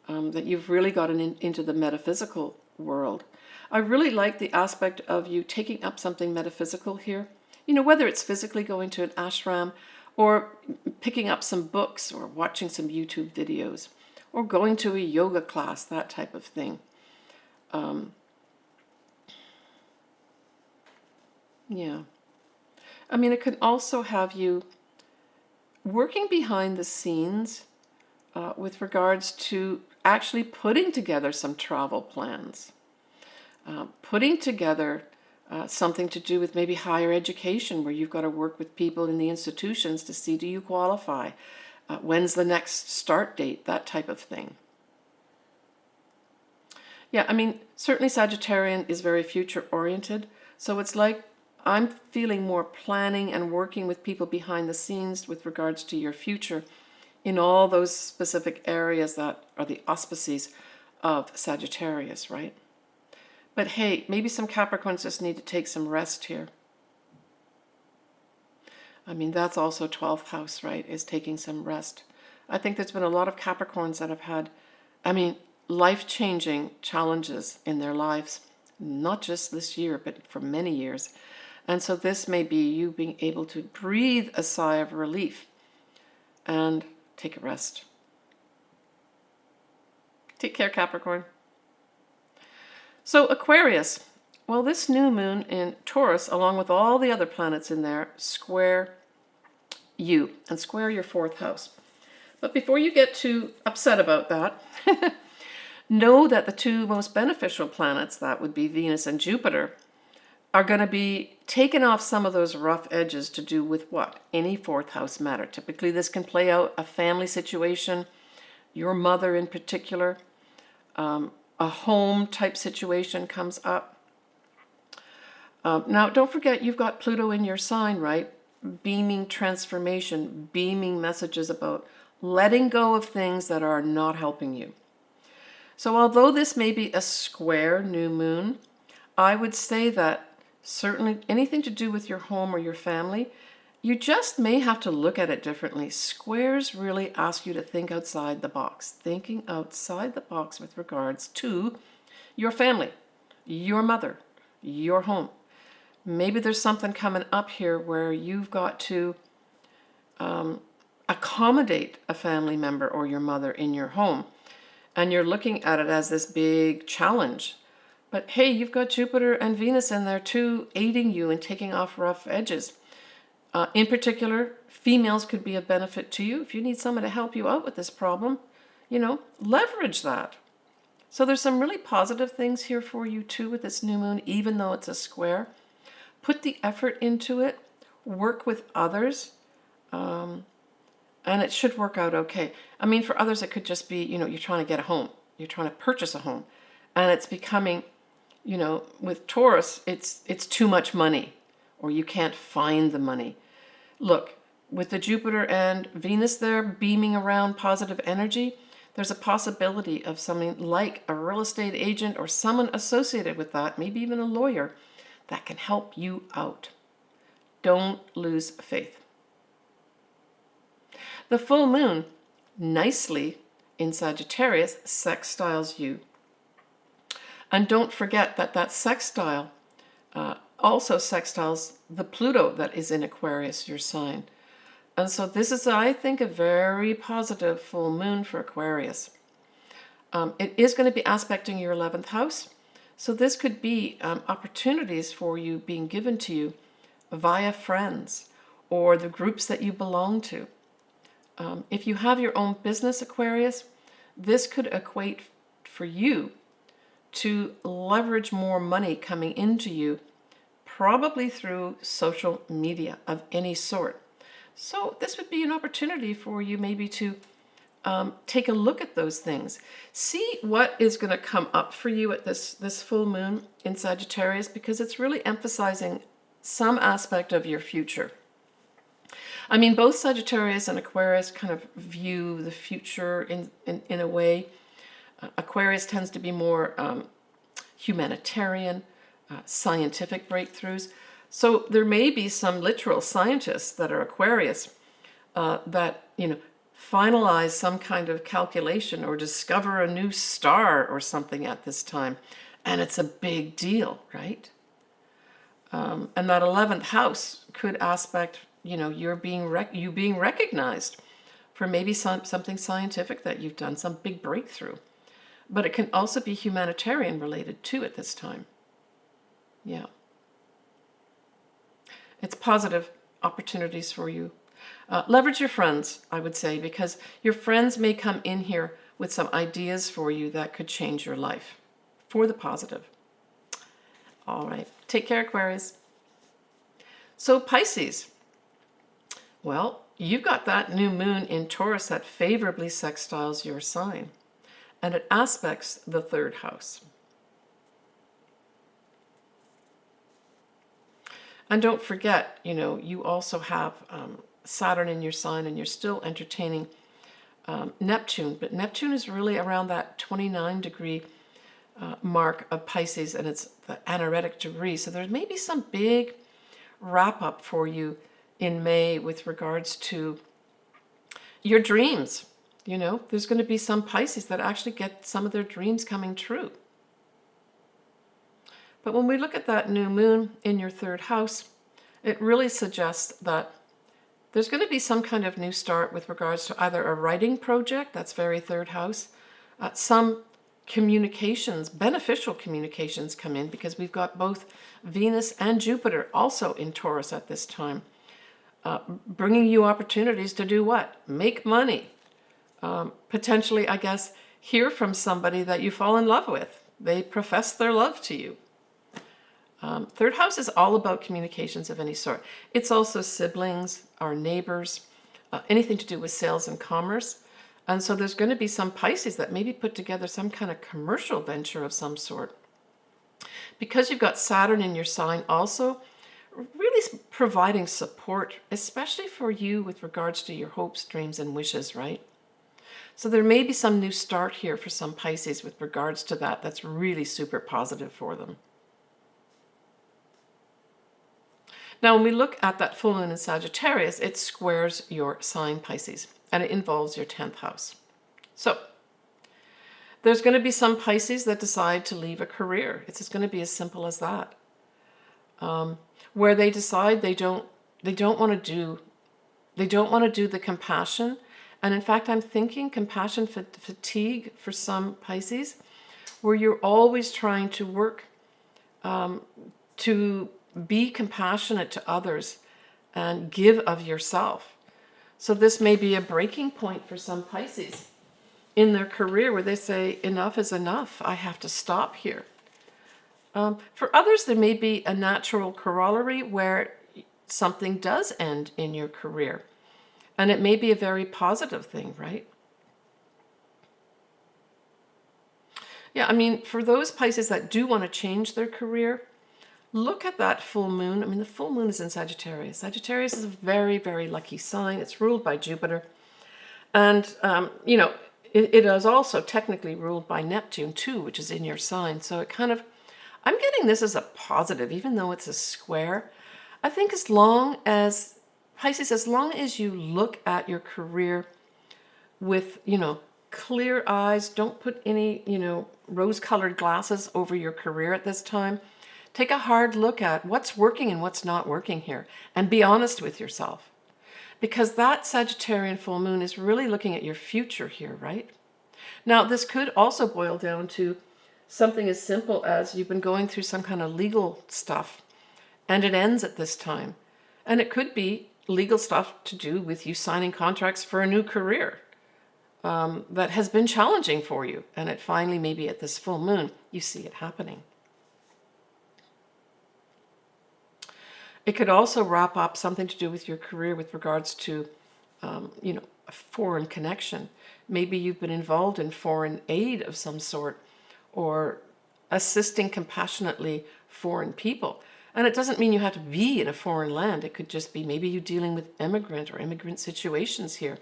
that you've really gotten into the metaphysical world. I really like the aspect of you taking up something metaphysical here. You know, whether it's physically going to an ashram or picking up some books or watching some YouTube videos or going to a yoga class, that type of thing. Yeah. I mean, it can also have you working behind the scenes with regards to actually putting together some travel plans, putting together something to do with maybe higher education, where you've got to work with people in the institutions to see, do you qualify? When's the next start date? That type of thing. Yeah, I mean, certainly Sagittarian is very future oriented. So it's like I'm feeling more planning and working with people behind the scenes with regards to your future in all those specific areas that are the auspices of Sagittarius, right? But hey, maybe some Capricorns just need to take some rest here. I mean, that's also 12th house, right, is taking some rest. I think there's been a lot of Capricorns that have had, I mean, life-changing challenges in their lives, not just this year, but for many years. And so this may be you being able to breathe a sigh of relief and take a rest. Take care, Capricorn. So Aquarius, well, this new moon in Taurus, along with all the other planets in there, square you and square your 4th house. But before you get too upset about that, know that the two most beneficial planets, that would be Venus and Jupiter, are going to be taking off some of those rough edges to do with what? Any 4th house matter. Typically this can play out a family situation, your mother in particular, a home type situation comes up. Now, don't forget you've got Pluto in your sign, right? Beaming transformation, beaming messages about letting go of things that are not helping you. So although this may be a square new moon, I would say that certainly anything to do with your home or your family, you just may have to look at it differently. Squares really ask you to think outside the box, thinking outside the box with regards to your family, your mother, your home. Maybe there's something coming up here where you've got to accommodate a family member or your mother in your home. And you're looking at it as this big challenge. But hey, you've got Jupiter and Venus in there too, aiding you in taking off rough edges. In particular, females could be of benefit to you. If you need someone to help you out with this problem, you know, leverage that. So there's some really positive things here for you too with this new moon, even though it's a square. Put the effort into it, work with others, and it should work out okay. I mean, for others, it could just be, you know, you're trying to get a home. You're trying to purchase a home. And it's becoming, you know, with Taurus, it's too much money, or you can't find the money. Look, with the Jupiter and Venus there beaming around positive energy, there's a possibility of something like a real estate agent or someone associated with that, maybe even a lawyer, that can help you out. Don't lose faith. The full moon, nicely in Sagittarius, sextiles you. And don't forget that that sextile also sextiles the Pluto that is in Aquarius, your sign. And so this is, I think, a very positive full moon for Aquarius. It is going to be aspecting your 11th house. So this could be opportunities for you being given to you via friends or the groups that you belong to. If you have your own business, Aquarius, this could equate for you to leverage more money coming into you, probably through social media of any sort. So this would be an opportunity for you maybe to take a look at those things. See what is going to come up for you at this full moon in Sagittarius, because it's really emphasizing some aspect of your future. I mean, both Sagittarius and Aquarius kind of view the future in a way. Aquarius tends to be more humanitarian, scientific breakthroughs. So there may be some literal scientists that are Aquarius that, finalize some kind of calculation or discover a new star or something at this time. And it's a big deal, right? And that 11th house could aspect, you being recognized for maybe something scientific that you've done, some big breakthrough. But it can also be humanitarian related too at this time. Yeah. It's positive opportunities for you. Leverage your friends, I would say, because your friends may come in here with some ideas for you that could change your life for the positive. All right. Take care, Aquarius. So Pisces. Well, you've got that new moon in Taurus that favorably sextiles your sign, and it aspects the 3rd house. And don't forget, you also have Saturn in your sign, and you're still entertaining Neptune. But Neptune is really around that 29-degree mark of Pisces, and it's the anaretic degree. So there may be some big wrap-up for you in May with regards to your dreams. There's going to be some Pisces that actually get some of their dreams coming true. But when we look at that new moon in your 3rd house, it really suggests that there's going to be some kind of new start with regards to either a writing project, that's very 3rd house, some communications, beneficial communications come in, because we've got both Venus and Jupiter also in Taurus at this time, bringing you opportunities to do what? Make money. Potentially, I guess, hear from somebody that you fall in love with. They profess their love to you. 3rd house is all about communications of any sort. It's also siblings, our neighbors, anything to do with sales and commerce. And so there's going to be some Pisces that maybe put together some kind of commercial venture of some sort. Because you've got Saturn in your sign also, really providing support, especially for you with regards to your hopes, dreams, and wishes, right? So there may be some new start here for some Pisces with regards to that. That's really super positive for them. Now, when we look at that full moon in Sagittarius, it squares your sign, Pisces, and it involves your 10th house. So there's going to be some Pisces that decide to leave a career. It's just going to be as simple as that, where they decide they don't want to do the compassion. And in fact, I'm thinking compassion fatigue for some Pisces, where you're always trying to work to be compassionate to others and give of yourself. So this may be a breaking point for some Pisces in their career, where they say, enough is enough. I have to stop here. For others, there may be a natural corollary where something does end in your career. And it may be a very positive thing, right? Yeah, I mean, for those Pisces that do want to change their career, look at that full moon. I mean, the full moon is in Sagittarius. Sagittarius is a very, very lucky sign. It's ruled by Jupiter. And, it is also technically ruled by Neptune too, which is in your sign. So it kind of, I'm getting this as a positive, even though it's a square. I think as long as, Pisces, as long as you look at your career with, clear eyes, don't put any, rose-colored glasses over your career at this time. Take a hard look at what's working and what's not working here, and be honest with yourself. Because that Sagittarian full moon is really looking at your future here, right? Now, this could also boil down to something as simple as you've been going through some kind of legal stuff, and it ends at this time. And it could be legal stuff to do with you signing contracts for a new career that has been challenging for you. And it finally, maybe at this full moon, you see it happening. It could also wrap up something to do with your career with regards to, foreign connection. Maybe you've been involved in foreign aid of some sort, or assisting compassionately foreign people. And it doesn't mean you have to be in a foreign land. It could just be maybe you're dealing with immigrant or immigrant situations here.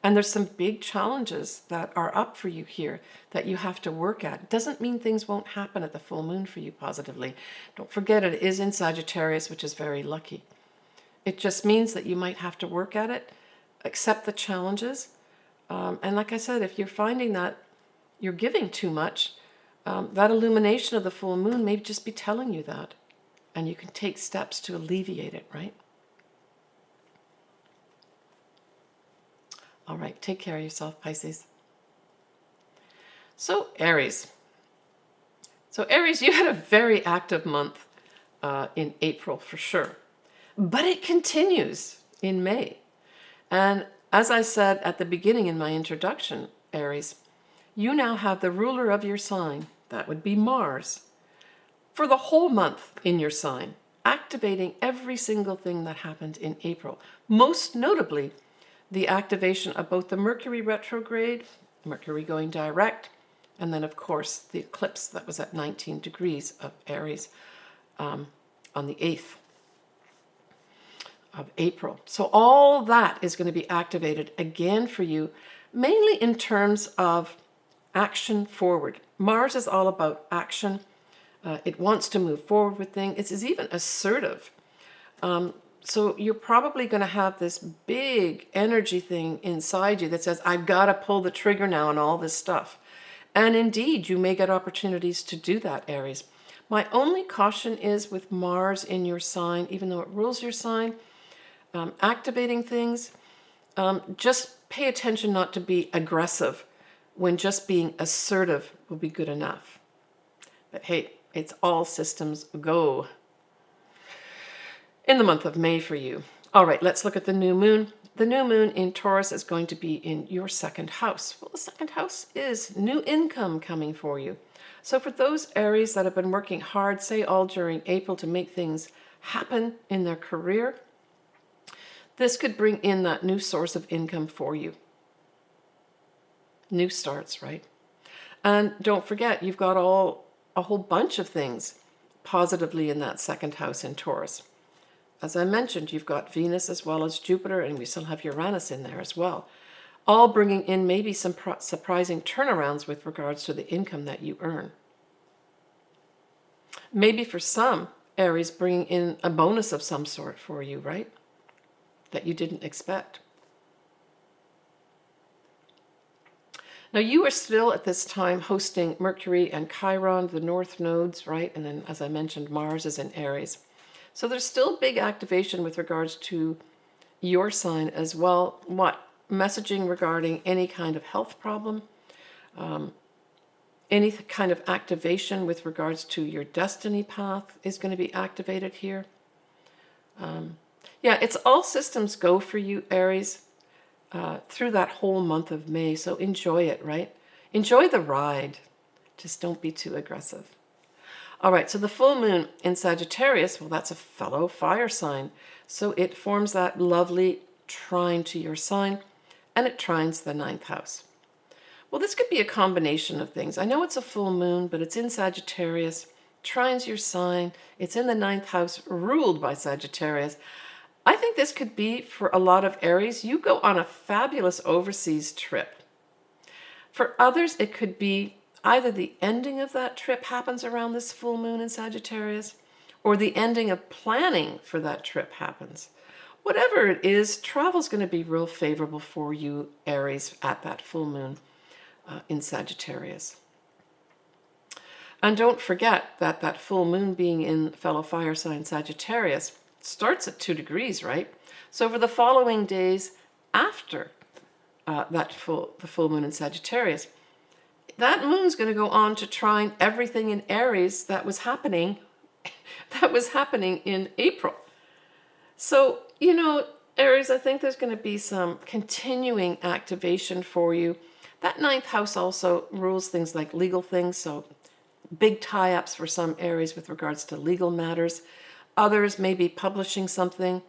And there's some big challenges that are up for you here that you have to work at. It doesn't mean things won't happen at the full moon for you positively. Don't forget it is in Sagittarius, which is very lucky. It just means that you might have to work at it, accept the challenges. And like I said, if you're finding that you're giving too much, that illumination of the full moon may just be telling you that. And you can take steps to alleviate it, right? All right, take care of yourself, Pisces. So, Aries. So, Aries, you had a very active month in April, for sure. But it continues in May. And as I said at the beginning in my introduction, Aries, you now have the ruler of your sign, that would be Mars, for the whole month in your sign, activating every single thing that happened in April. Most notably, the activation of both the Mercury Retrograde, Mercury going direct, and then, of course, the eclipse that was at 19 degrees of Aries on the 8th of April. So all that is going to be activated again for you, mainly in terms of action forward. Mars is all about action. It wants to move forward with things. It's even assertive. So you're probably going to have this big energy thing inside you that says, I've got to pull the trigger now on all this stuff. And indeed, you may get opportunities to do that, Aries. My only caution is with Mars in your sign, even though it rules your sign, activating things, just pay attention not to be aggressive when just being assertive will be good enough. But hey, it's all systems go in the month of May for you. All right, let's look at the new moon. The new moon in Taurus is going to be in your second house. Well, the second house is new income coming for you. So for those Aries that have been working hard, say all during April, to make things happen in their career, this could bring in that new source of income for you. New starts, right? And don't forget, you've got a whole bunch of things positively in that second house in Taurus. As I mentioned, you've got Venus as well as Jupiter, and we still have Uranus in there as well, all bringing in maybe some surprising turnarounds with regards to the income that you earn. Maybe for some, Aries, bringing in a bonus of some sort for you, right? That you didn't expect. Now, you are still at this time hosting Mercury and Chiron, the north nodes, right? And then, as I mentioned, Mars is in Aries. So there's still big activation with regards to your sign as well. What? Messaging regarding any kind of health problem, any kind of activation with regards to your destiny path is going to be activated here. Yeah, it's all systems go for you, Aries, through that whole month of May. So enjoy it, right? Enjoy the ride. Just don't be too aggressive. All right, so the full moon in Sagittarius, well, that's a fellow fire sign. So it forms that lovely trine to your sign, and it trines the 9th house. Well, this could be a combination of things. I know it's a full moon, but it's in Sagittarius, trines your sign. It's in the 9th house, ruled by Sagittarius. I think this could be, for a lot of Aries, you go on a fabulous overseas trip. For others, it could be either the ending of that trip happens around this full moon in Sagittarius, or the ending of planning for that trip happens. Whatever it is, travel's going to be real favorable for you, Aries, at that full moon in Sagittarius. And don't forget that that full moon being in fellow fire sign Sagittarius starts at 2 degrees, right? So for the following days after the full moon in Sagittarius, that moon's going to go on to trine everything in Aries that was happening in April. So, you know, Aries, I think there's going to be some continuing activation for you. That 9th house also rules things like legal things, so big tie-ups for some Aries with regards to legal matters. Others may be publishing something.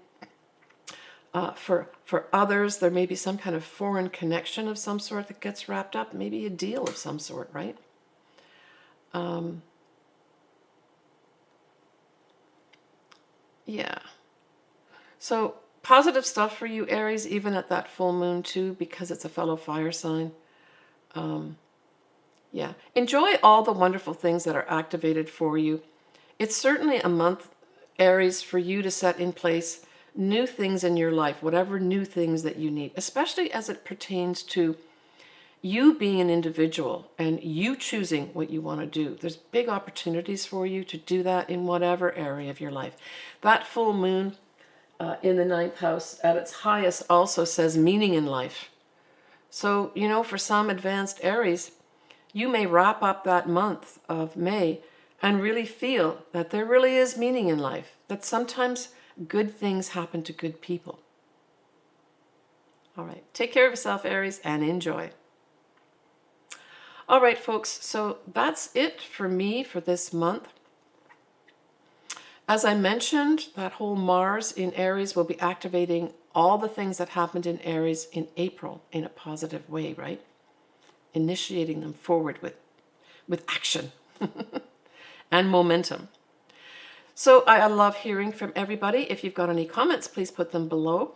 For others, there may be some kind of foreign connection of some sort that gets wrapped up, maybe a deal of some sort, right? Yeah. So positive stuff for you, Aries, even at that full moon too, because it's a fellow fire sign. Yeah. Enjoy all the wonderful things that are activated for you. It's certainly a month, Aries, for you to set in place new things in your life, whatever new things that you need, especially as it pertains to you being an individual and you choosing what you want to do. There's big opportunities for you to do that in whatever area of your life. That full moon in the ninth house at its highest also says meaning in life. So, you know, for some advanced Aries, you may wrap up that month of May and really feel that there really is meaning in life, that sometimes good things happen to good people. All right, take care of yourself, Aries, and enjoy. All right, folks, so that's it for me for this month. As I mentioned, that whole Mars in Aries will be activating all the things that happened in Aries in April in a positive way, right? Initiating them forward with action and momentum. So I love hearing from everybody. If you've got any comments, please put them below.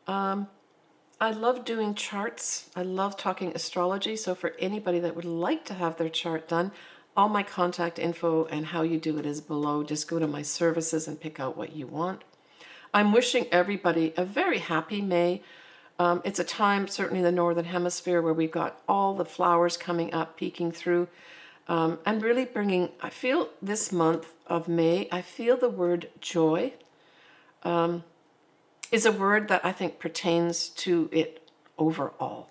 I love doing charts. I love talking astrology. So for anybody that would like to have their chart done, all my contact info and how you do it is below. Just go to my services and pick out what you want. I'm wishing everybody a very happy May. It's a time, certainly in the Northern Hemisphere, where we've got all the flowers coming up, peeking through, and really bringing, I feel this month of May, I feel the word joy is a word that I think pertains to it overall.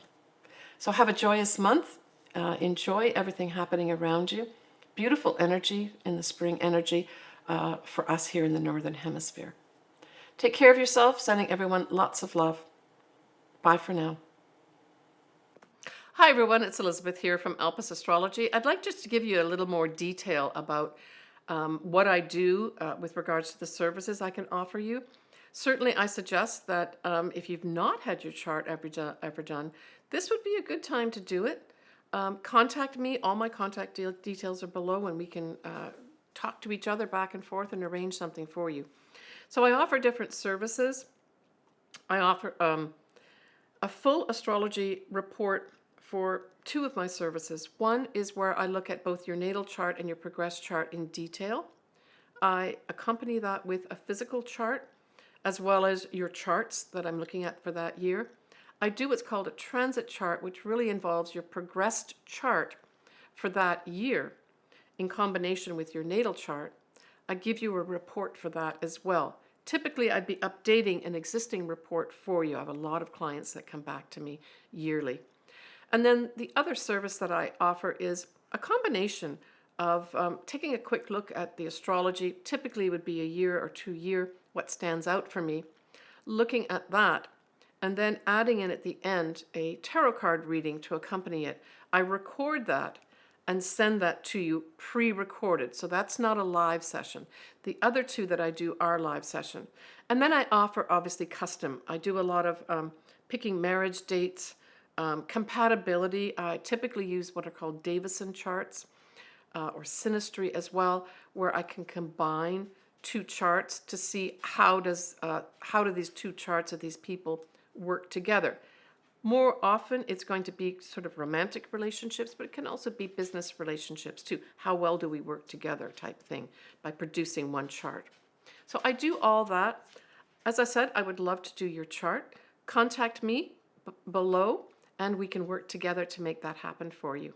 So have a joyous month. Enjoy everything happening around you. Beautiful energy in the spring energy for us here in the Northern Hemisphere. Take care of yourself, sending everyone lots of love. Bye for now. Hi everyone, it's Elizabeth here from Alpus Astrology. I'd like just to give you a little more detail about what I do with regards to the services I can offer you. Certainly I suggest that if you've not had your chart ever done, this would be a good time to do it. Contact me. All my contact details are below, and we can talk to each other back and forth and arrange something for you. So I offer different services. I offer a full astrology report for two of my services. One is where I look at both your natal chart and your progress chart in detail. I accompany that with a physical chart, as well as your charts that I'm looking at for that year. I do what's called a transit chart, which really involves your progressed chart for that year in combination with your natal chart. I give you a report for that as well. Typically, I'd be updating an existing report for you. I have a lot of clients that come back to me yearly. And then the other service that I offer is a combination of taking a quick look at the astrology. Typically, it would be a year or 2 year, what stands out for me, looking at that, and then adding in at the end a tarot card reading to accompany it. I record that and send that to you pre-recorded. So that's not a live session. The other two that I do are live session. And then I offer obviously custom. I do a lot of picking marriage dates, compatibility. I typically use what are called Davison charts or synastry as well, where I can combine two charts to see how do these two charts of these people work together. More often, it's going to be sort of romantic relationships, but it can also be business relationships too. How well do we work together type thing by producing one chart. So I do all that. As I said, I would love to do your chart. Contact me below, and we can work together to make that happen for you.